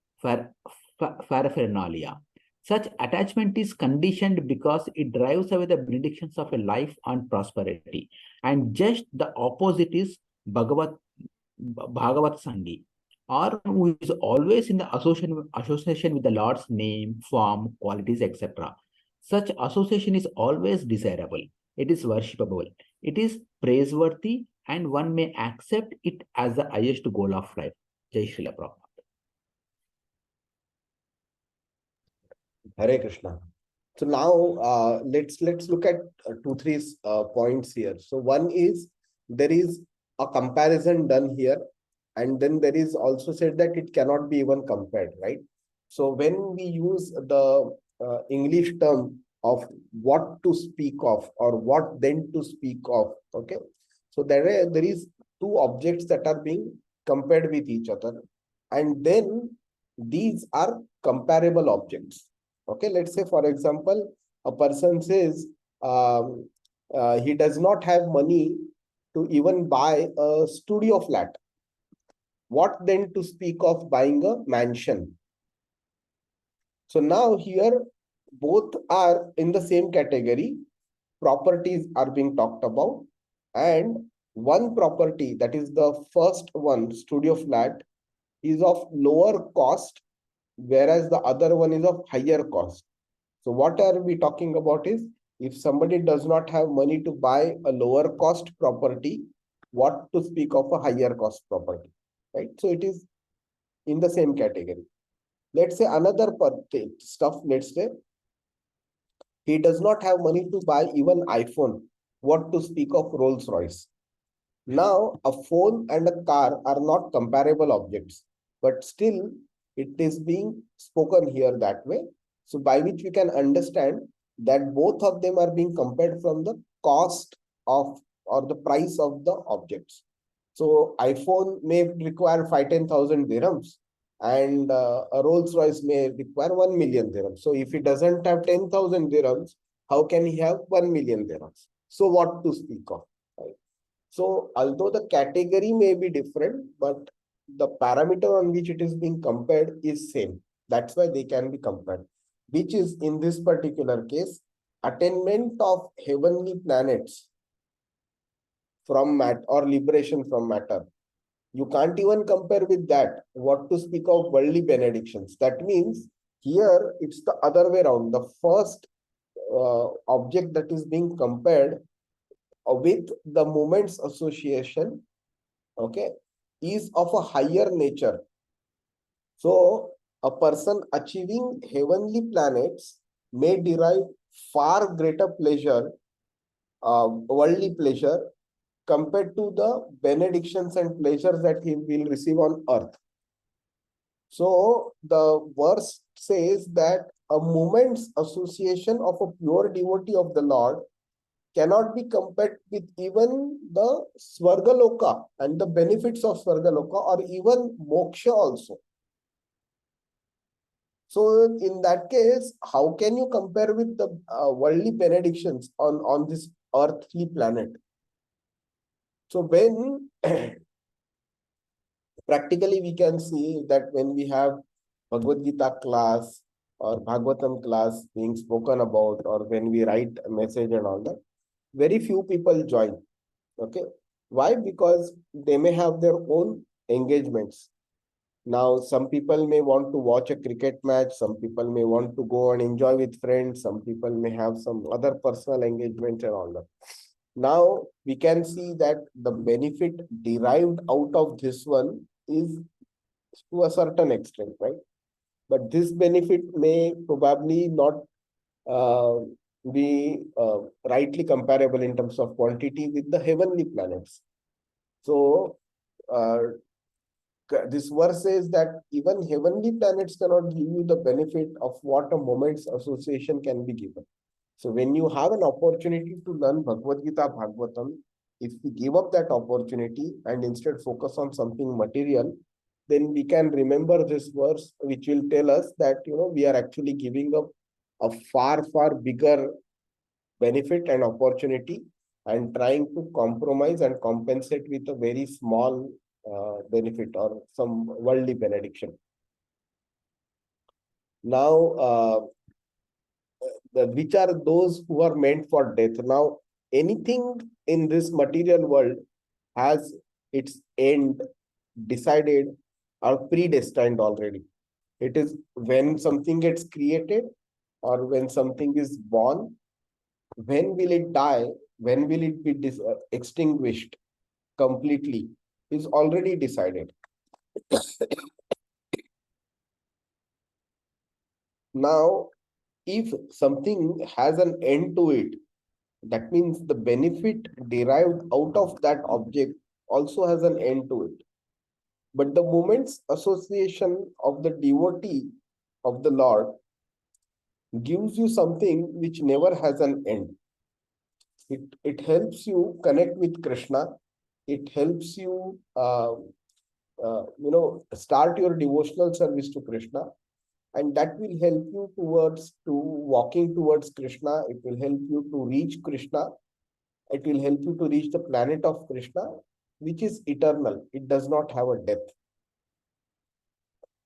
paraphernalia. Such attachment is conditioned because it drives away the benedictions of a life and prosperity. And just the opposite is Bhagavat Sangi, or who is always in the association with the Lord's name, form, qualities, etc. Such association is always desirable. It is worshipable. It is praiseworthy, and one may accept it as the highest goal of life. Jai Srila Prabhupada. Hare Krishna. So now let's look at 2-3 points here. So one is there is a comparison done here, and then there is also said that it cannot be even compared, right? So when we use the English term of what to speak of or what then to speak of, okay? So there is two objects that are being compared with each other, and then these are comparable objects. Okay, let's say, for example, a person says he does not have money to even buy a studio flat. What then to speak of buying a mansion? So now here, both are in the same category. Properties are being talked about, and one property, that is the first one, studio flat, is of lower cost, whereas the other one is of higher cost. So what are we talking about is, if somebody does not have money to buy a lower cost property, what to speak of a higher cost property, right? So it is in the same category. Let's say another stuff, let's say he does not have money to buy even iPhone, what to speak of Rolls Royce. Now a phone and a car are not comparable objects, but still it is being spoken here that way. So by which we can understand that both of them are being compared from the cost of or the price of the objects. So iPhone may require 5-10,000 dirhams, and a Rolls Royce may require 1 million dirhams. So if he doesn't have 10,000 dirhams, how can he have 1 million dirhams? So what to speak of, right? So although the category may be different, but the parameter on which it is being compared is same. That's why they can be compared, which is in this particular case, attainment of heavenly planets from matter or liberation from matter. You can't even compare with that. What to speak of worldly benedictions? That means here it's the other way around. The first object that is being compared with the moments association, okay, is of a higher nature. So a person achieving heavenly planets may derive far greater pleasure, worldly pleasure, compared to the benedictions and pleasures that he will receive on earth. So the verse says that a moment's association of a pure devotee of the Lord cannot be compared with even the Svargaloka and the benefits of Svargaloka, or even moksha also. So in that case, how can you compare with the worldly benedictions on this earthly planet? So when practically we can see that when we have Bhagavad Gita class or Bhagavatam class being spoken about, or when we write a message and all that, very few people join. Okay. Why? Because they may have their own engagements. Now, some people may want to watch a cricket match, some people may want to go and enjoy with friends, some people may have some other personal engagements and all that. Now, we can see that the benefit derived out of this one is to a certain extent, right? But this benefit may probably not be rightly comparable in terms of quantity with the heavenly planets. So, this verse says that even heavenly planets cannot give you the benefit of what a moment's association can be given. So when you have an opportunity to learn Bhagavad Gita, Bhagavatam, if we give up that opportunity and instead focus on something material, then we can remember this verse, which will tell us that, we are actually giving up a far, far bigger benefit and opportunity, and trying to compromise and compensate with a very small benefit or some worldly benediction. Now, which are those who are meant for death? Now, anything in this material world has its end decided or predestined already. It is when something gets created or when something is born, when will it die, when will it be extinguished completely, is already decided. Now, if something has an end to it, that means the benefit derived out of that object also has an end to it. But the moment's association of the devotee of the Lord gives you something which never has an end. It helps you connect with Krishna. It helps you, start your devotional service to Krishna. And that will help you towards walking towards Krishna. It will help you to reach Krishna. It will help you to reach the planet of Krishna, which is eternal. It does not have a death.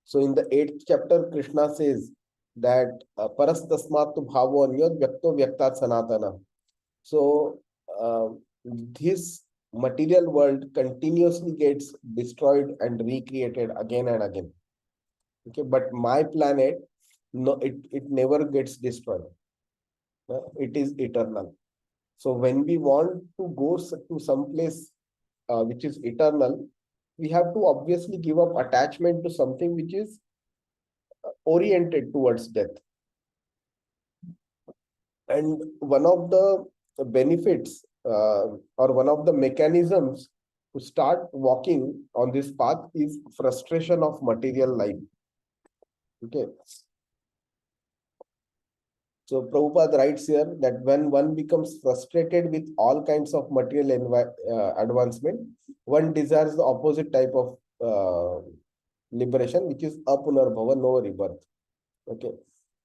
So in the 8th chapter, Krishna says that parastasmatu bhavo anyod vyakto vyaktat sanatana. So this material world continuously gets destroyed and recreated again and again. Okay, but my planet, no, it never gets destroyed. It is eternal. So when we want to go to some place which is eternal, we have to obviously give up attachment to something which is oriented towards death. And one of the benefits or one of the mechanisms to start walking on this path is frustration of material life. Okay. So Prabhupada writes here that when one becomes frustrated with all kinds of material advancement, one desires the opposite type of liberation, which is apunarbhava, no rebirth. Okay.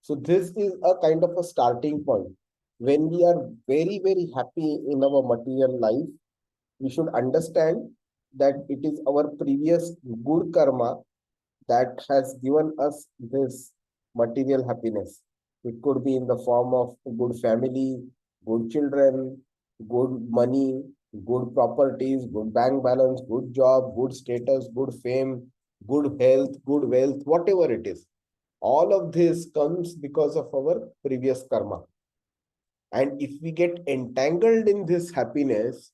So this is a kind of a starting point. When we are very, very happy in our material life, we should understand that it is our previous good karma that has given us this material happiness. It could be in the form of good family, good children, good money, good properties, good bank balance, good job, good status, good fame, good health, good wealth, whatever it is. All of this comes because of our previous karma. And if we get entangled in this happiness,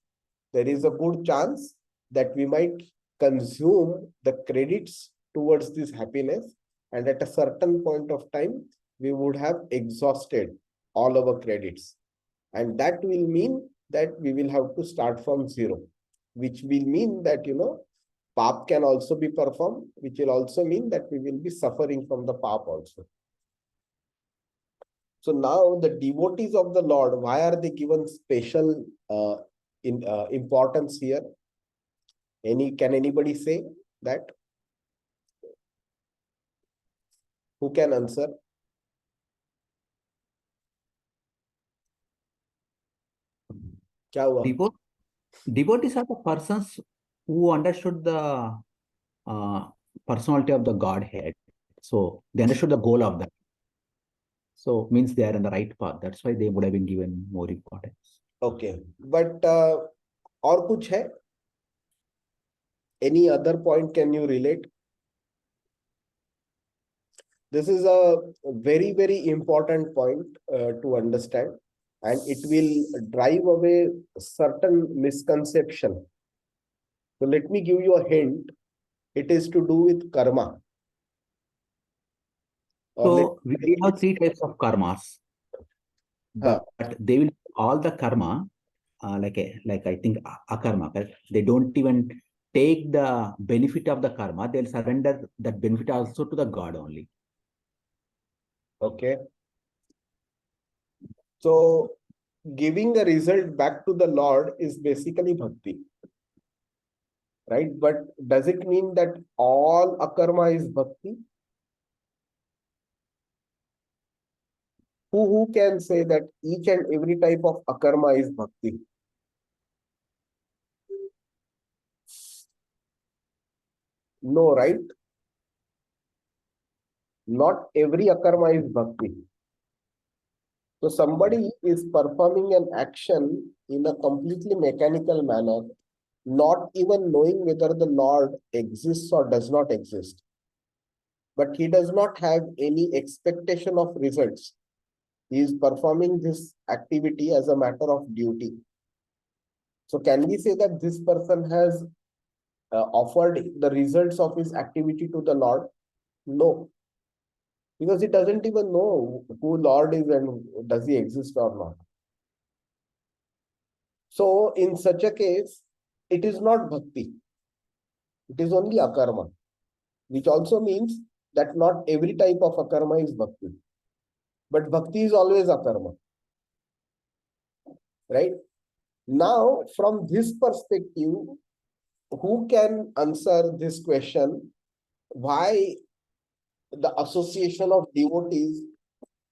there is a good chance that we might consume the credits towards this happiness. And at a certain point of time, we would have exhausted all our credits. And that will mean that we will have to start from zero, which will mean that, pap can also be performed, which will also mean that we will be suffering from the pap also. So now the devotees of the Lord, why are they given special importance here? Can anybody say that? Who can answer? क्या हुआ? Devotees are the persons who understood the personality of the Godhead. So they understood the goal of that. So means they are in the right path. That's why they would have been given more importance. Okay, but और कुछ है? Any other point can you relate? This is a very, very important point to understand, and it will drive away certain misconception. So let me give you a hint. It is to do with karma. So we have three types of karmas, but they will all the karma like I think akarma. They don't even take the benefit of the karma. They'll surrender that benefit also to the God only. Okay. So giving a result back to the Lord is basically bhakti, right? But does it mean that all akarma is bhakti? Who can say that each and every type of akarma is bhakti? No, right? Not every akarma is bhakti. So somebody is performing an action in a completely mechanical manner, not even knowing whether the Lord exists or does not exist. But he does not have any expectation of results. He is performing this activity as a matter of duty. So can we say that this person has offered the results of his activity to the Lord? No. Because he doesn't even know who Lord is and does he exist or not. So in such a case, it is not bhakti. It is only akarma, which also means that not every type of akarma is bhakti. But bhakti is always akarma. Right? Now, from this perspective, who can answer this question? Why the association of devotees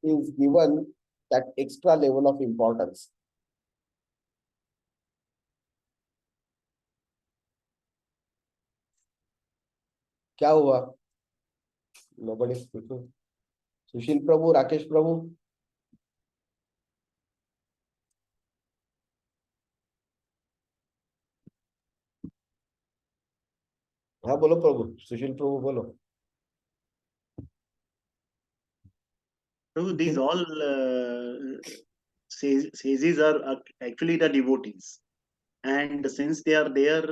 is given that extra level of importance? क्या हुआ? Nobody is speaking. Sushil Prabhu, Rakesh Prabhu. हाँ बोलो प्रभु, सुशील प्रभु बोलो. So these all sages are actually the devotees, and since they are there,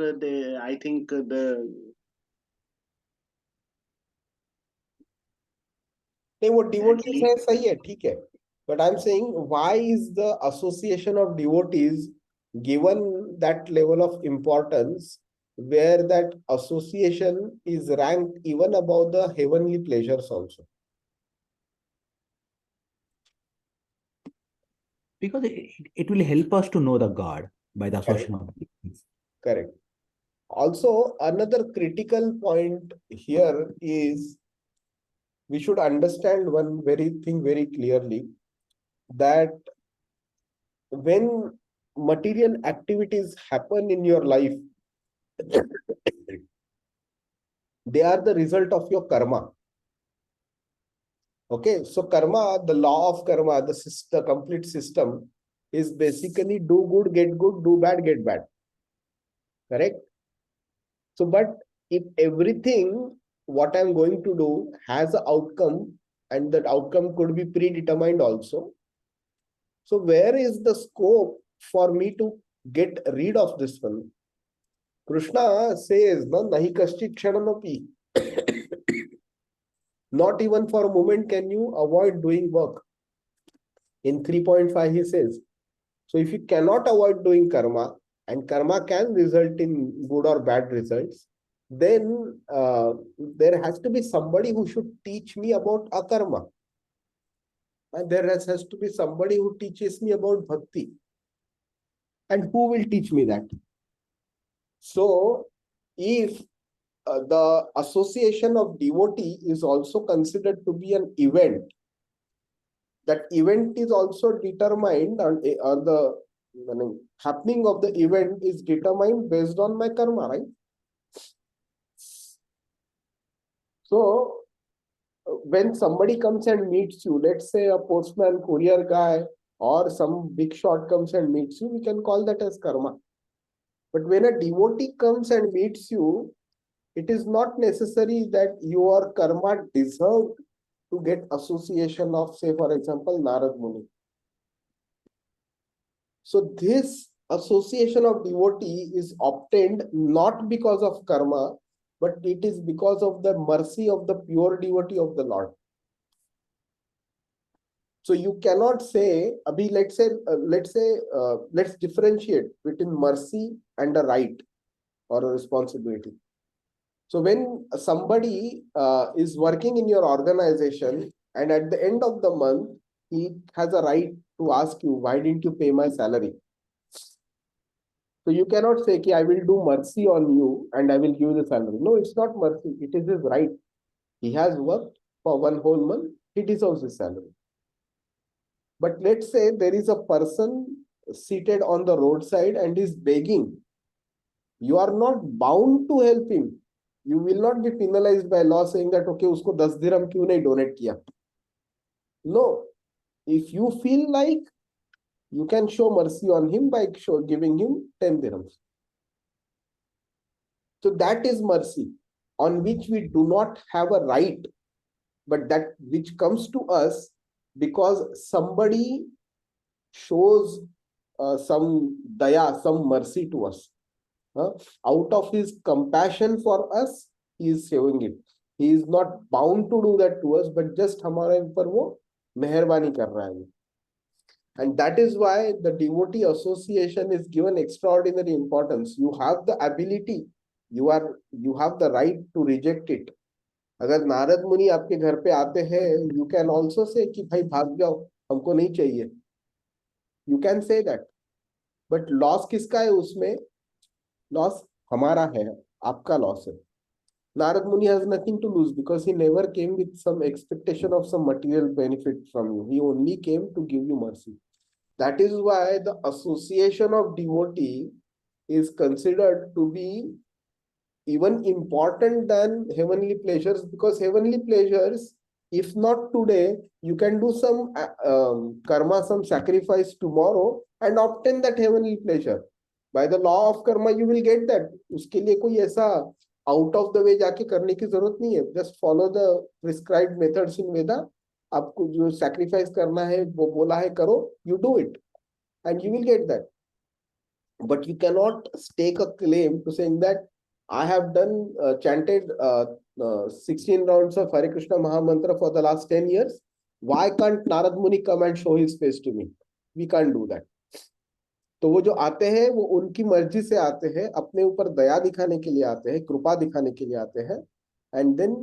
I think नहीं वो devotees है, सही है, ठीक है. But I'm saying, why is the association of devotees given that level of importance, where that association is ranked even above the heavenly pleasures also? Because it will help us to know the God by the association of things. Correct. Also, another critical point here is we should understand one very thing very clearly, that when material activities happen in your life, they are the result of your karma. Okay, so karma, the law of karma, the complete system is basically do good, get good, do bad, get bad. Correct? So, but if everything, what I'm going to do has an outcome, and that outcome could be predetermined also. So where is the scope for me to get rid of this one? Krishna says, nahi kaschit kshanamapi Not even for a moment can you avoid doing work. In 3.5 he says, so if you cannot avoid doing karma, and karma can result in good or bad results, then there has to be somebody who should teach me about akarma. And there has to be somebody who teaches me about bhakti. And who will teach me that? So, if the association of devotee is also considered to be an event, that event is also determined, or the happening of the event is determined based on my karma, right? So, when somebody comes and meets you, let's say a postman, courier guy, or some big shot comes and meets you, we can call that as karma. But when a devotee comes and meets you, it is not necessary that your karma deserved to get association of, say, for example, Narad Muni. So this association of devotee is obtained not because of karma, but it is because of the mercy of the pure devotee of the Lord. So you cannot say, abhi, let's differentiate between mercy and a right or a responsibility. So when somebody is working in your organization and at the end of the month, he has a right to ask you, why didn't you pay my salary? So you cannot say, I will do mercy on you and I will give you the salary. No, it's not mercy. It is his right. He has worked for one whole month. He deserves his salary. But let's say there is a person seated on the roadside and is begging. You are not bound to help him. You will not be penalized by law saying that, okay, usko 10 dirham kyun nahi donate kiya? No. If you feel like, you can show mercy on him by giving him 10 dirhams. So that is mercy, on which we do not have a right, but that which comes to us because somebody shows some daya, some mercy to us. Out of his compassion for us, he is showing it. He is not bound to do that to us, but just हमारे ऊपर वो मेहरबानी कर रहा है. And that is why the devotee association is given extraordinary importance. You have the ability, you have the right to reject it. अगर नारद मुनि आपके घर पे आते हैं, you can also say कि भाई भाग जाओ, हमको नहीं चाहिए. You can say that. But loss किसका है उसमें? Loss हमारा है, आपका loss है. Narad Muni has nothing to lose because he never came with some expectation of some material benefit from you. He only came to give you mercy. That is why the association of devotee is considered to be even important than heavenly pleasures, because heavenly pleasures, if not today, you can do some karma, some sacrifice tomorrow and obtain that heavenly pleasure. By the law of karma, you will get that. उसके लिए कोई ऐसा out of the way जाके करने की जरूरत नहीं है. Just follow the prescribed methods in Veda. आपको जो sacrifice करना है वो बोला है करो, you do it and you will get that. But you cannot stake a claim to saying that I have done chanted 16 rounds of Hare Krishna Maha Mantra for the last 10 years. Why can't Narad Muni come and show his face to me? We can't do that. तो वो जो आते हैं वो उनकी मर्जी से आते हैं, अपने ऊपर दया दिखाने के लिए आते हैं, कृपा दिखाने के लिए आते हैं, and then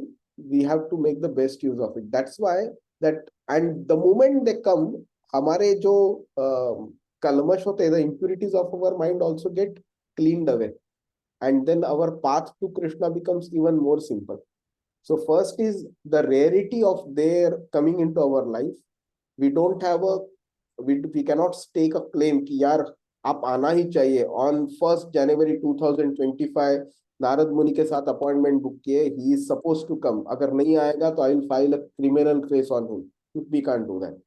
we have to make the best use of it. That's why that, and the moment they come, हमारे जो कलमश होते हैं, the impurities of our mind also get cleaned away, and then our path to Krishna becomes even more simple. So first is the rarity of their coming into our life. We don't have we cannot stake a claim कि यार आप आना ही चाहिए. On 1st January 2025 Narad मुनि के साथ appointment book किए, he is supposed to come. अगर नहीं आएगा तो I will file a criminal case on him. We can't do that.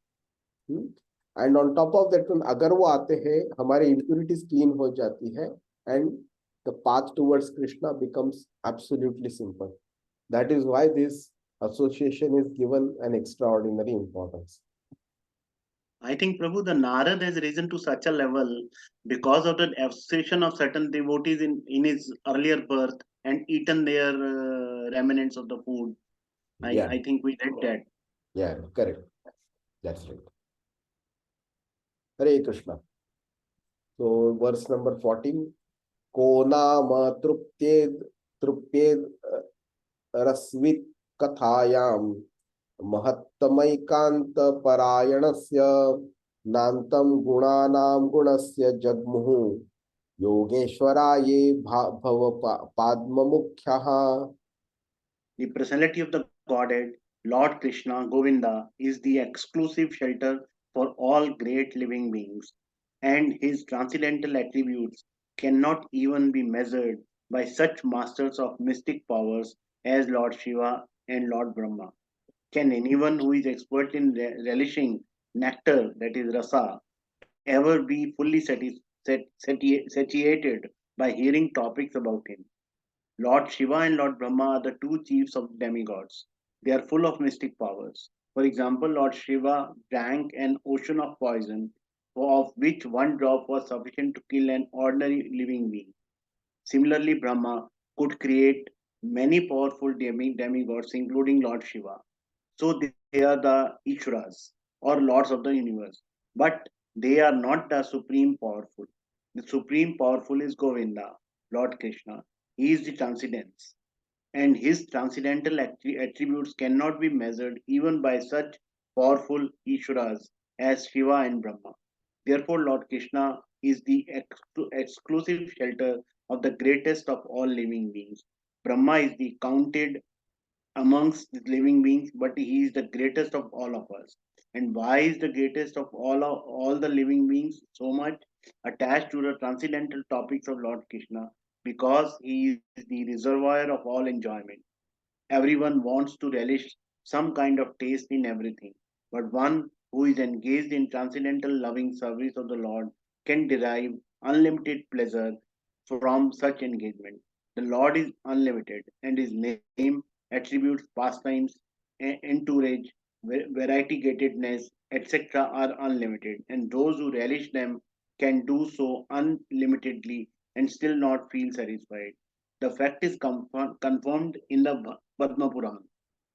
And on top of that, अगर वो आते हैं, हमारे impurities clean हो जाती है and the path towards Krishna becomes absolutely simple. That is why this association is given an extraordinary importance. I think, Prabhu, the Narad has risen to such a level because of the association of certain devotees in his earlier birth and eaten their remnants of the food. Yeah, I think we read that. yeah, correct. That's right. Hare Krishna. So verse number 14. Ko nama trypyed rasvit kathayam mahattamaikanta parayanasya nantam gunanam gunasya jagmuhu yogeshwaraye bhava padma mukhyaha. The personality of the Godhead, Lord Krishna, Govinda, is the exclusive shelter for all great living beings, and his transcendental attributes cannot even be measured by such masters of mystic powers as Lord Shiva and Lord Brahma. Can anyone who is expert in relishing nectar, that is rasa, ever be fully satiated by hearing topics about him? Lord Shiva and Lord Brahma are the two chiefs of demigods. They are full of mystic powers. For example, Lord Shiva drank an ocean of poison, of which one drop was sufficient to kill an ordinary living being. Similarly, Brahma could create many powerful demigods, including Lord Shiva. So they are the Ishwaras or lords of the universe. But they are not the supreme powerful. The supreme powerful is Govinda, Lord Krishna. He is the transcendence, and his transcendental attributes cannot be measured even by such powerful Ishwaras as Shiva and Brahma. Therefore, Lord Krishna is the exclusive shelter of the greatest of all living beings. Brahma is the counted amongst the living beings, but he is the greatest of all of us. And why is the greatest of all the living beings so much attached to the transcendental topics of Lord Krishna? Because he is the reservoir of all enjoyment. Everyone wants to relish some kind of taste in everything, but one who is engaged in transcendental loving service of the Lord can derive unlimited pleasure from such engagement. The Lord is unlimited, and his name, attributes, pastimes, entourage, variegatedness, etc., are unlimited, and those who relish them can do so unlimitedly and still not feel satisfied. The fact is confirmed in the Padma Puran.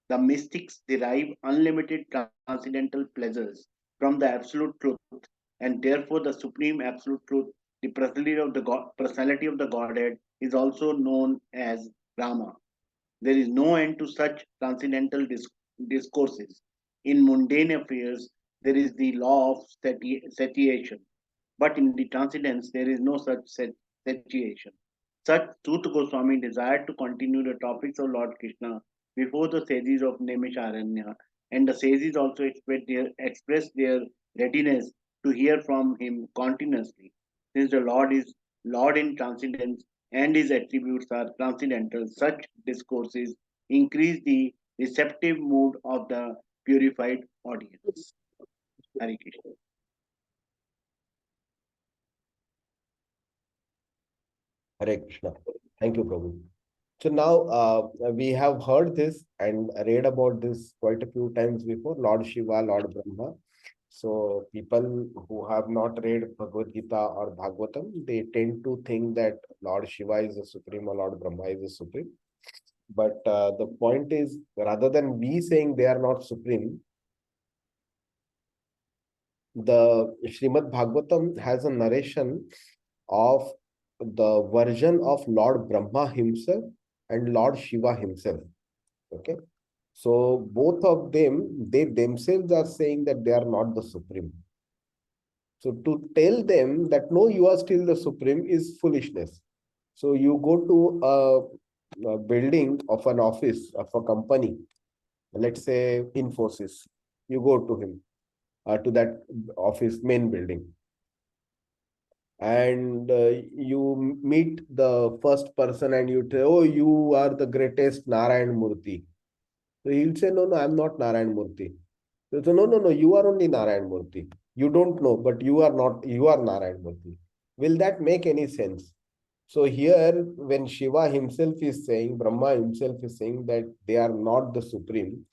The mystics derive unlimited transcendental pleasures from the absolute truth, and therefore the supreme absolute truth, the personality of the Godhead, is also known as Rama. There is no end to such transcendental discourses. In mundane affairs, there is the law of satiation, but in the transcendence, there is no such satiation. Such Suta Goswami desired to continue the topics of Lord Krishna before the sages of Naimisharanya, and the sages also expressed their readiness to hear from him continuously. Since the Lord is Lord in transcendence and his attributes are transcendental, such discourses increase the receptive mood of the purified audience. Hare Krishna. Hare Krishna. Thank you, Prabhu. So now we have heard this and read about this quite a few times before, Lord Shiva, Lord Brahma. So people who have not read Bhagavad Gita or Bhagavatam, they tend to think that Lord Shiva is the supreme or Lord Brahma is the supreme. But the point is, rather than we saying they are not supreme, the Srimad Bhagavatam has a narration of the version of Lord Brahma himself and Lord Shiva himself. Okay. So both of them, they themselves are saying that they are not the supreme. So to tell them that no, you are still the supreme is foolishness. So you go to a building of an office of a company, let's say Infosys. You go to him, to that office main building, and you meet the first person and you tell, oh, you are the greatest Narayan Murthy. So he'll say, no, no, I'm not Narayan Murthy. So no, no, no, you are only Narayan Murthy. You don't know, but you are not, you are Narayan Murthy. Will that make any sense? So here, when Shiva himself is saying, Brahma himself is saying that they are not the supreme.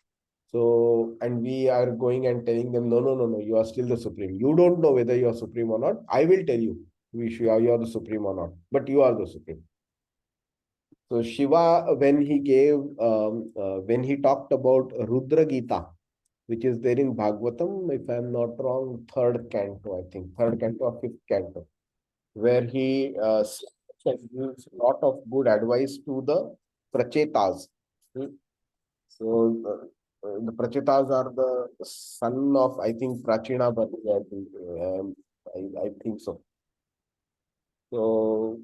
So, and we are going and telling them, no, no, no, no, you are still the supreme. You don't know whether you are supreme or not. I will tell you, you are the supreme or not, but you are the supreme. So Shiva, when when he talked about Rudra Gita, which is there in Bhagavatam, if I'm not wrong, third canto, I think, third canto or fifth canto, where he gives a lot of good advice to the Prachetas. Hmm. So the Prachetas are the son of, I think, Prachina Bharti, I think so. So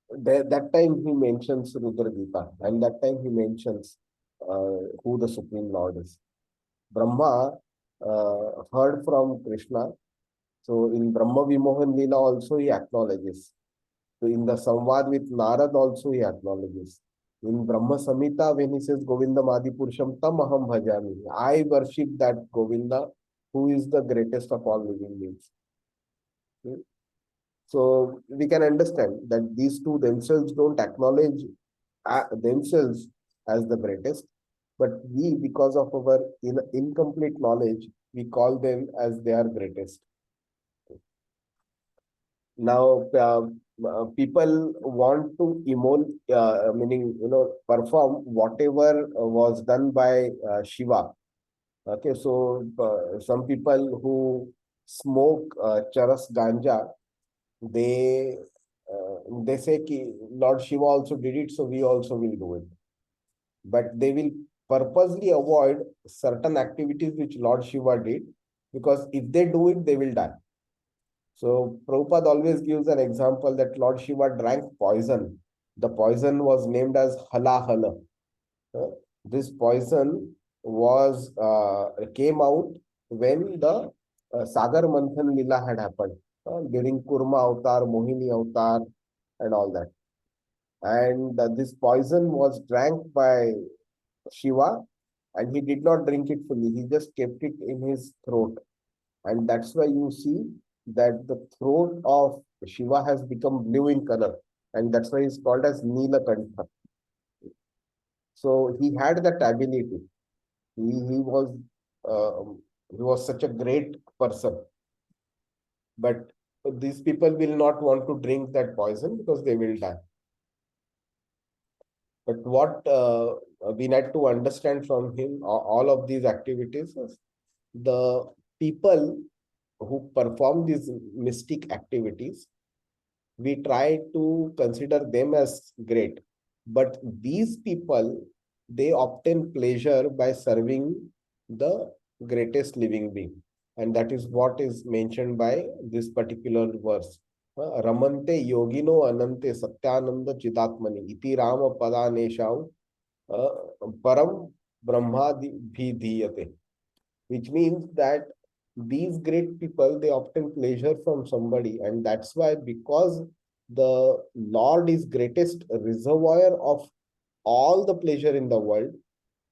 that time he mentions Rudra Gita, and that time he mentions who the Supreme Lord is. Brahma heard from Krishna. So in Brahma Vimohan Leela also he acknowledges. So in the Samvad with Narad also he acknowledges. In Brahma Samhita, when he says Govindam Adi Purusham Tam Aham Bhajami, I worship that Govinda who is the greatest of all living beings. Hmm. So we can understand that these two themselves don't acknowledge themselves as the greatest, but we, because of our incomplete knowledge, we call them as they are greatest. Now, people want to meaning, perform whatever was done by Shiva. Okay, so some people who smoke charas ganja, they say ki Lord Shiva also did it, so we also will do it. But they will purposely avoid certain activities which Lord Shiva did, because if they do it, they will die. So Prabhupada always gives an example that Lord Shiva drank poison. The poison was named as halahala. This poison was came out when the Sagar Manthan Lila had happened during Kurma Avatar, Mohini Avatar, and all that. And this poison was drank by Shiva, and he did not drink it fully. He just kept it in his throat. And that's why you see that the throat of Shiva has become blue in color. And that's why he's called as Neelakantha. So he had that ability. He was such a great person. But these people will not want to drink that poison because they will die. But what we need to understand from him, all of these activities, is the people who perform these mystic activities, we try to consider them as great. But these people, they obtain pleasure by serving the greatest living being. And that is what is mentioned by this particular verse. Ramante yogino anante satyananda chidatmani iti rama padanesham param brahma bhidhiyate. Which means that these great people, they obtain pleasure from somebody, and that's why, because the Lord is greatest reservoir of all the pleasure in the world,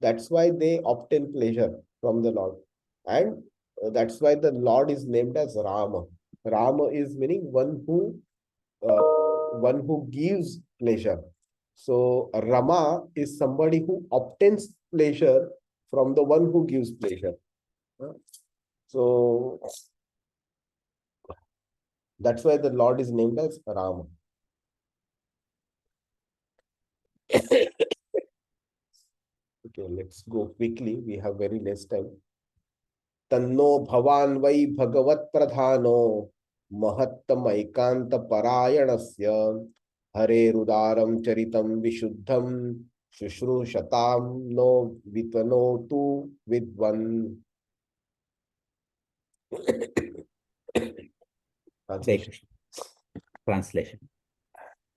that's why they obtain pleasure from the Lord. And that's why the Lord is named as Rama. Rama is meaning one who gives pleasure. So Rama is somebody who obtains pleasure from the one who gives pleasure. So that's why the Lord is named as Rama. Okay, let's go quickly. We have very less time. Tanno bhavan vai bhagavat pradhano mahattam ekanta parayanasya hare rudaram charitam vishuddham shushrushatam no vitanotu vidvan. Translation.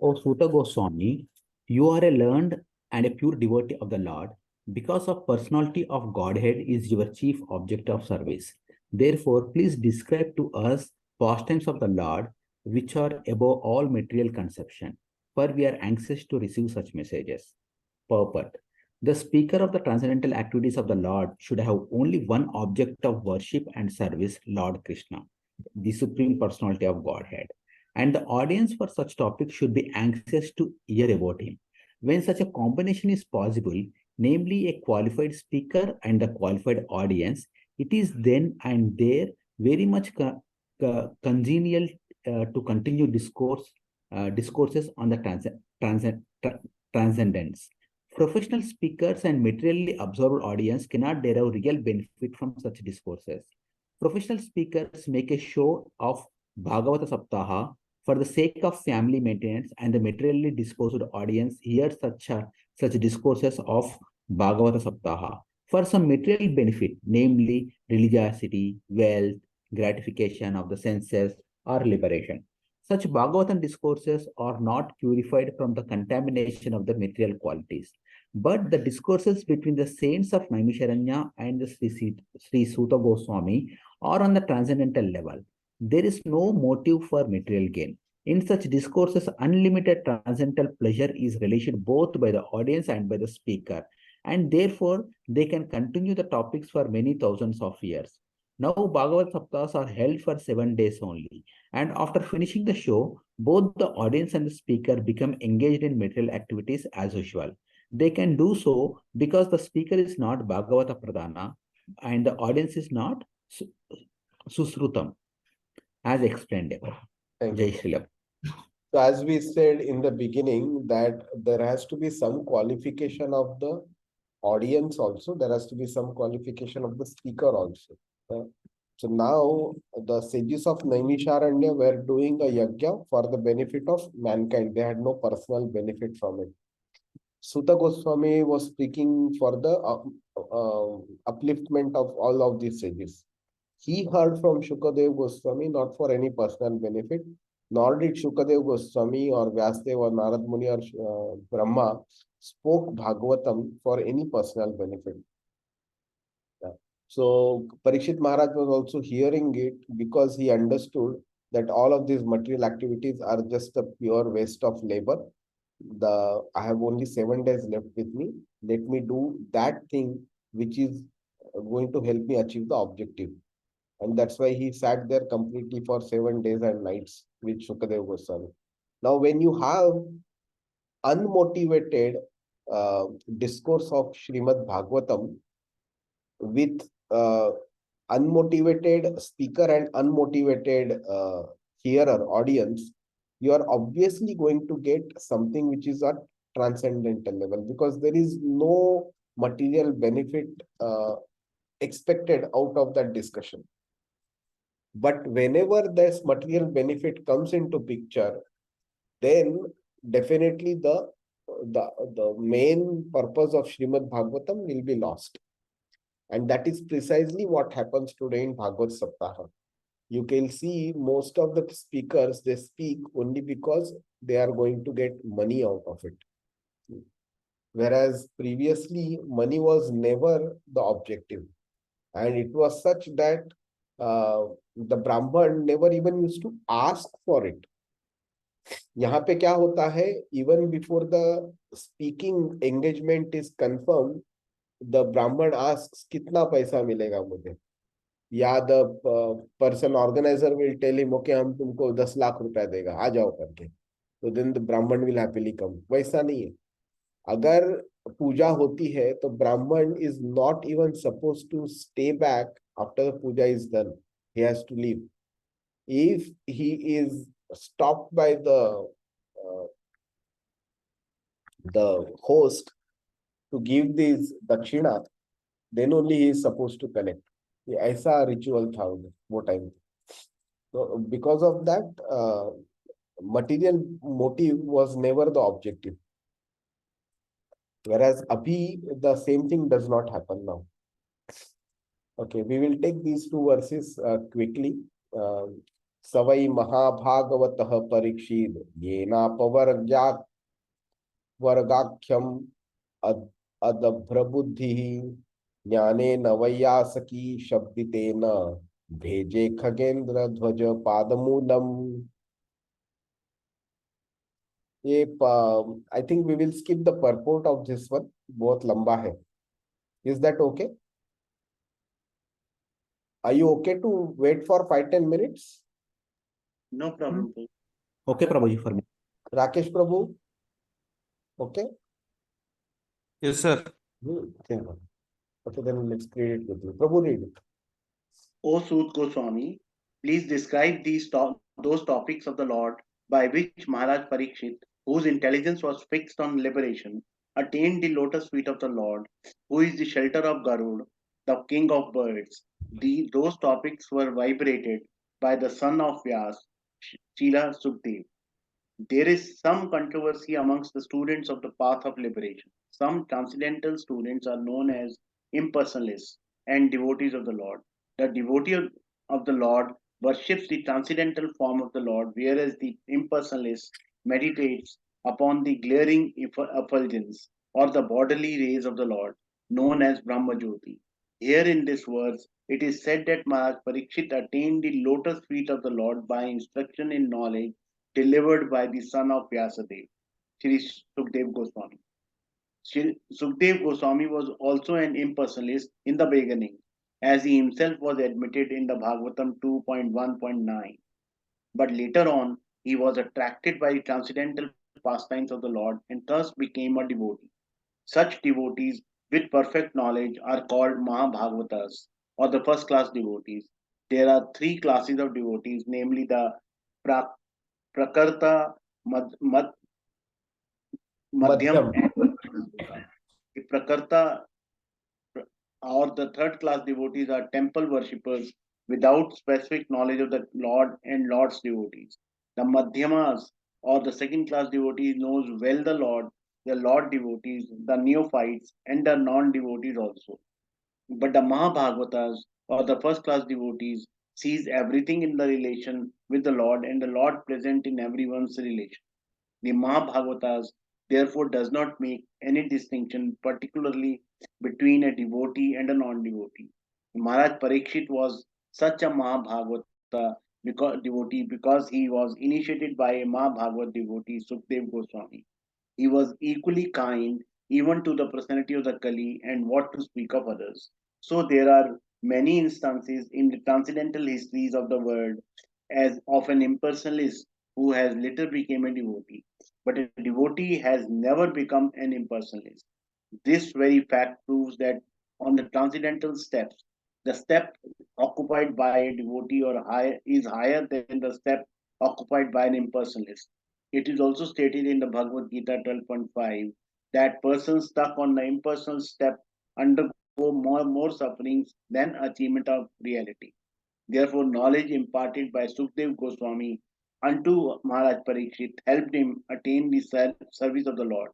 O Suta Goswami, you are a learned and a pure devotee of the Lord. Because of personality of Godhead is your chief object of service. Therefore, please describe to us pastimes of the Lord, which are above all material conception, for we are anxious to receive such messages. Purport. The speaker of the transcendental activities of the Lord should have only one object of worship and service, Lord Krishna, the Supreme Personality of Godhead. And the audience for such topics should be anxious to hear about him. When such a combination is possible, namely a qualified speaker and a qualified audience, it is then and there very much congenial to continue discourses on the transcendence. Professional speakers and materially absorbed audience cannot derive real benefit from such discourses. Professional speakers make a show of Bhagavata Saptaha for the sake of family maintenance, and the materially disposed audience hears such discourses of Bhagavata Saptaha for some material benefit, namely religiosity, wealth, gratification of the senses, or liberation. Such Bhagavatam discourses are not purified from the contamination of the material qualities, but the discourses between the saints of Naimisharanya and the Sri Suta Goswami are on the transcendental level. There is no motive for material gain. In such discourses, unlimited transcendental pleasure is relished both by the audience and by the speaker, and therefore they can continue the topics for many thousands of years. Now, Bhagavad Saptas are held for 7 days only, and after finishing the show, both the audience and the speaker become engaged in material activities as usual. They can do so because the speaker is not Bhagavata Pradhana and the audience is not Susrutam, as explained above. Thank Jai you. Shri Ram. So as we said in the beginning, that there has to be some qualification of the audience also. There has to be some qualification of the speaker also. So now the sages of Naimisharanya were doing a yajna for the benefit of mankind. They had no personal benefit from it. Suta Goswami was speaking for the upliftment of all of these sages. He heard from Shukadev Goswami not for any personal benefit, nor did Shukadev Goswami or Vyasdev or Narad Muni or Brahma spoke Bhagavatam for any personal benefit. Yeah. So Parikshit Maharaj was also hearing it because he understood that all of these material activities are just a pure waste of labor. I have only 7 days left with me. Let me do that thing which is going to help me achieve the objective. And that's why he sat there completely for 7 days and nights with Shukadev Goswami. Now, when you have unmotivated discourse of Srimad Bhagavatam with unmotivated speaker and unmotivated hearer audience, you are obviously going to get something which is at transcendental level, because there is no material benefit expected out of that discussion. But whenever this material benefit comes into picture, then definitely the main purpose of Srimad Bhagavatam will be lost. And that is precisely what happens today in Bhagavad Saptaha. You can see most of the speakers, they speak only because they are going to get money out of it. Whereas previously, money was never the objective. And it was such that the Brahman never even used to ask for it. यहाँ पे क्या होता है, even before the speaking engagement is confirmed, the Brahman asks, कितना पैसा मिलेगा मुझे? या the person organizer will tell him, okay, हम तुमको 10 लाख रुपया देगा, आ जाओ करके. So then the Brahman will happily come. वैसा नहीं है. अगर पूजा होती है तो Brahman is not even supposed to stay back after the puja is done. He has to leave. If he is stopped by the host to give this dakshina, then only he is supposed to collect. ऐसा ritual था वो time. So because of that, material motive was never the objective. Whereas abhi, the same thing does not happen now. Okay, we will take these two verses quickly. Savai Mahabhagavatah Parikshid Yena Pavargyat Vargakhyam Adabhrabuddhi Jnane Navayasaki Shabditena Bheje Khagendra Dhwaja Padamulam. I think we will skip the purport of this one. बहुत लंबा है. Is that okay? Are you okay to wait for 5-10 minutes? No problem. Okay, Prabhuji, for me. Rakesh Prabhu? Okay? Yes, sir. Okay, then let's read it with you. Prabhu, read it. O Sut Goswami, please describe those topics of the Lord by which Maharaj Parikshit whose intelligence was fixed on liberation, attained the lotus feet of the Lord, who is the shelter of Garud, the king of birds. Those topics were vibrated by the son of Vyas, Srila Sukdev. There is some controversy amongst the students of the path of liberation. Some transcendental students are known as impersonalists and devotees of the Lord. The devotee of the Lord worships the transcendental form of the Lord, whereas the impersonalist meditates upon the glaring effulgence or the bodily rays of the Lord, known as Brahma Jyoti. Here in this verse, it is said that Maharaj Parikshit attained the lotus feet of the Lord by instruction in knowledge delivered by the son of Vyasadeva, Sri Sukdev Goswami. Sri Sukdev Goswami was also an impersonalist in the beginning, as he himself was admitted in the Bhagavatam 2.1.9. But later on, he was attracted by the transcendental pastimes of the Lord and thus became a devotee. Such devotees with perfect knowledge are called Mahabhagavatas or the first class devotees. There are three classes of devotees, namely the pra- Prakarta, Madhyam, Madhyam. and the Prakarta or the third class devotees are temple worshippers without specific knowledge of the Lord and Lord's devotees. The Madhyamas or the second class devotees knows well the Lord devotees, the neophytes, and the non devotees also. But the Mahabhagavatas or the first class devotees sees everything in the relation with the Lord and the Lord present in everyone's relation. The Mahabhagavatas therefore does not make any distinction particularly between a devotee and a non-devotee. Maharaj Parikshit was such a Mahabhagavata devotee because he was initiated by a Mahabhagavat devotee, Sukdev Goswami. He was equally kind even to the personality of the Kali and what to speak of others. So there are many instances in the transcendental histories of the world as of an impersonalist who has later become a devotee. But a devotee has never become an impersonalist. This very fact proves that on the transcendental steps, the step occupied by a devotee or higher is higher than the step occupied by an impersonalist. It is also stated in the Bhagavad Gita 12.5 that persons stuck on the impersonal step undergo more sufferings than achievement of reality. Therefore, knowledge imparted by Sukdev Goswami unto Maharaj Parikshit helped him attain the service of the Lord.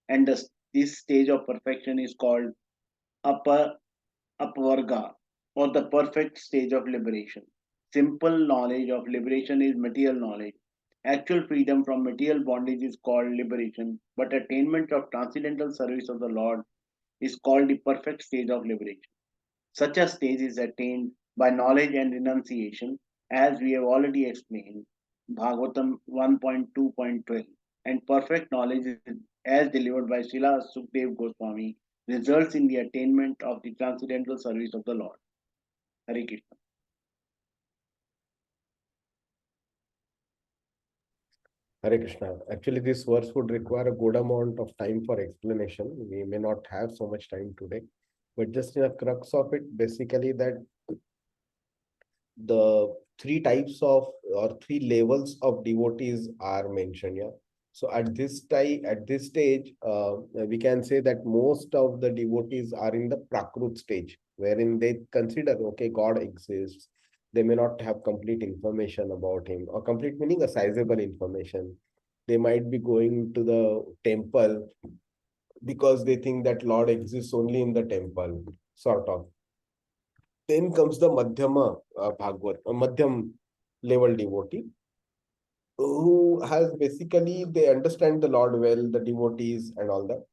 And this stage of perfection is called upper upvarga or the perfect stage of liberation. Simple knowledge of liberation is material knowledge. Actual freedom from material bondage is called liberation, but attainment of transcendental service of the Lord is called the perfect stage of liberation. Such a stage is attained by knowledge and renunciation, as we have already explained, Bhagavatam 1.2.12. And perfect knowledge, as delivered by Srila Sukdev Goswami, results in the attainment of the transcendental service of the Lord. Hare Krishna. Hare Krishna. Actually, this verse would require a good amount of time for explanation. We may not have so much time today, but just in a crux of it, basically that the three types of or three levels of devotees are mentioned here. So at this stage, we can say that most of the devotees are in the Prakrut stage, wherein they consider, okay, God exists. They may not have complete information about him, or complete meaning a sizable information. They might be going to the temple because they think that Lord exists only in the temple, sort of. Then comes the Madhyama Bhagavat, a Madhyam level devotee who has basically they understand the Lord well, the devotees and all that,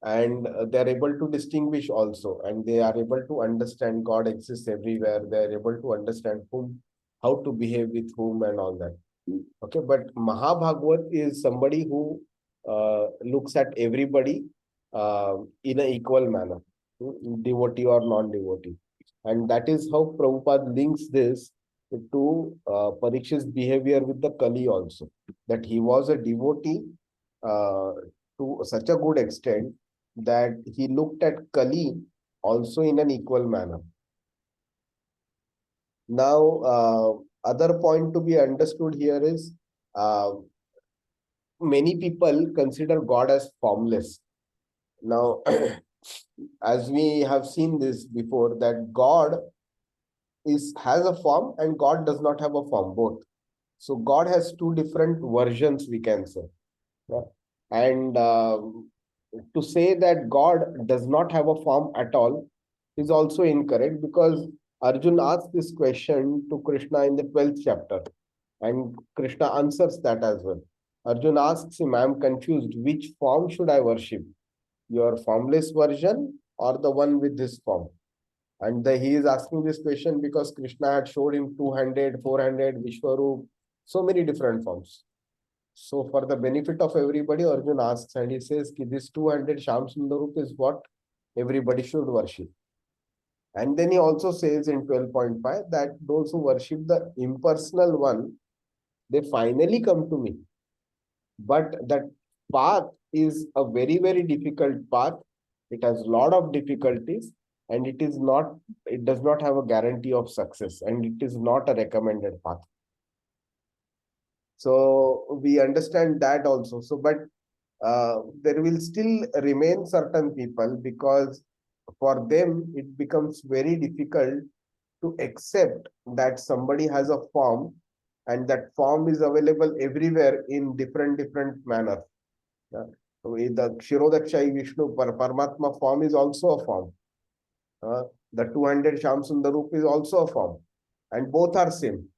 and they are able to distinguish also, and they are able to understand God exists everywhere. They are able to understand whom, how to behave with whom, and all that. Okay, but Mahabhagavat is somebody who looks at everybody in an equal manner, devotee or non-devotee. And that is how Prabhupada links this to Parikshit's behavior with the Kali also. That he was a devotee uh, to such a good extent that he looked at Kali also in an equal manner. Now, other point to be understood here is uh, many people consider God as formless. Now, as we have seen this before, that God has a form and God does not have a form, both. So God has two different versions, we can say. Yeah. And to say that God does not have a form at all is also incorrect, because Arjun asked this question to Krishna in the 12th chapter, and Krishna answers that as well. Arjun asks him, I am confused, which form should I worship? Your formless version or the one with this form? And he is asking this question because Krishna had showed him 200, 400, Vishwaroop, so many different forms. So for the benefit of everybody, Arjun asks, and he says, Ki this 200 Sham Sundarup is what everybody should worship. And then he also says in 12.5 that those who worship the impersonal one, they finally come to me. But that path is a very, very difficult path. It has a lot of difficulties, and it does not have a guarantee of success, and it is not a recommended path. So we understand that also. So, but there will still remain certain people, because for them it becomes very difficult to accept that somebody has a form, and that form is available everywhere in different manner. Yeah. So the Kshirodakshayi Vishnu Paramatma form is also a form. The 200 Sham Sundarup is also a form, and both are same.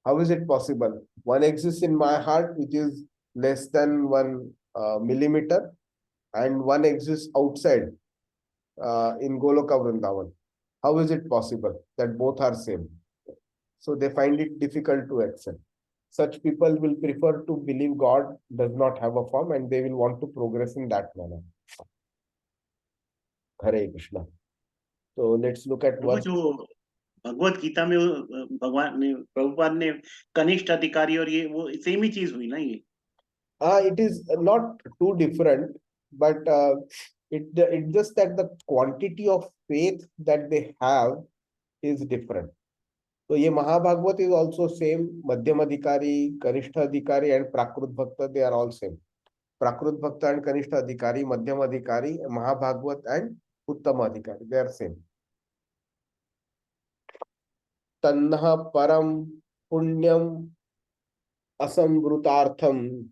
How is it possible? One exists in my heart, which is less than 1 millimeter, and one exists outside in Goloka Vrindavan. How is it possible that both are same? So they find it difficult to accept. Such people will prefer to believe God does not have a form, and they will want to progress in that manner. Hare Krishna. So let's look at वो verse. जो भगवत गीता में भगवान ने प्रभुपाद ने कनिष्ठ अधिकारी और ये वो सेम ही चीज हुई ना ये? It is not too different, but it's just that the quantity of faith that they have is different. So ye Mahabhagavad is also same. Madhyam Adhikari, Kanishta Adhikari, and Prakrut Bhakta, they are all same. Prakrut Bhakta and Kanishta Adhikari, Madhyam Adhikari, Mahabhagavad and Uttama Adhikari, they are same. Tanha Param Punyam Asamvrutartham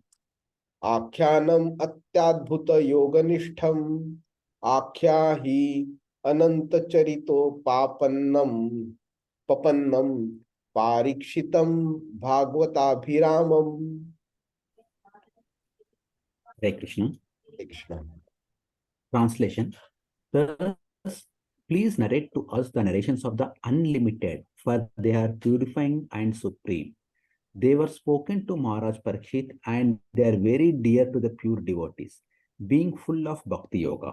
आख्यानम अत्याद्भुत योगनिष्ठम आख्या ही अनंत चरितो पापन्नम पपन्नम पारीक्षितम भागवताभिरामम. Hare Krishna. Krishna. Translation. Thus, please narrate to us the narrations of the unlimited, for they are purifying and supreme. They were spoken to Maharaj Parikshit, and they are very dear to the pure devotees, being full of Bhakti Yoga.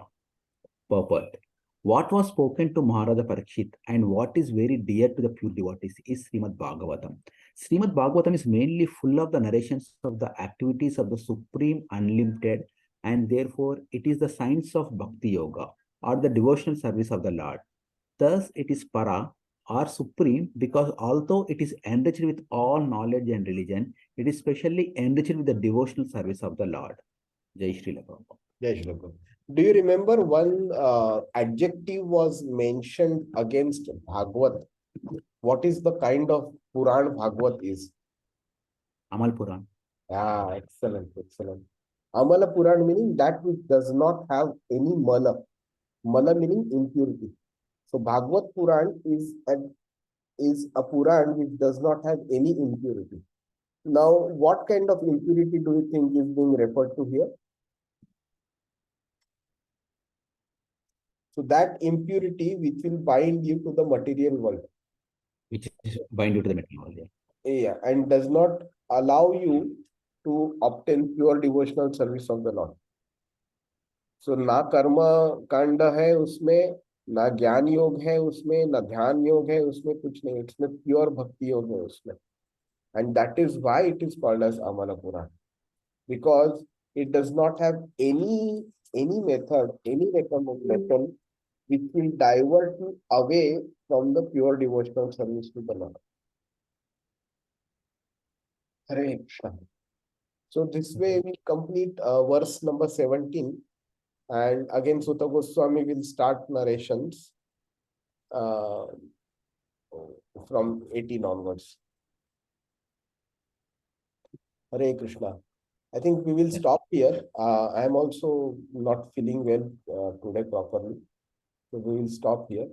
Purport. What was spoken to Maharaj Parikshit and what is very dear to the pure devotees is Srimad Bhagavatam. Srimad Bhagavatam is mainly full of the narrations of the activities of the Supreme Unlimited, and therefore it is the science of Bhakti Yoga or the devotional service of the Lord. Thus, it is Para or Supreme, because although it is enriched with all knowledge and religion, it is specially enriched with the devotional service of the Lord. Jai Shri Prabhupada. Jai Shri Prabhupada. Do you remember one adjective was mentioned against Bhagavad? What is the kind of Puran Bhagavad is? Amal Puran. Ah, excellent, excellent. Amala Puran meaning that which does not have any mala. Mala meaning impurity. So Bhagavad Puran is a Puran which does not have any impurity. Now, what kind of impurity do you think is being referred to here? So that impurity which will bind you to the material world. Which is bind you to the material world. Yeah, and does not allow you to obtain pure devotional service of the Lord. So ना कर्म कांड है उसमें, ना ज्ञान योग है उसमें, ना ध्यान योग है उसमें, कुछ नहीं. इसमें प्योर भक्ति योग है उसमें. And that is why it is called as Amala Puran, because it does not have any method, any recommendation which will divert you away from the pure devotional service to the Lord. Hare Krishna. So this way we complete verse number 17, and again Sutta Goswami will start narrations uh, from 18 onwards. Hare Krishna. I think we will stop here. I am also not feeling well today properly. So we will stop here.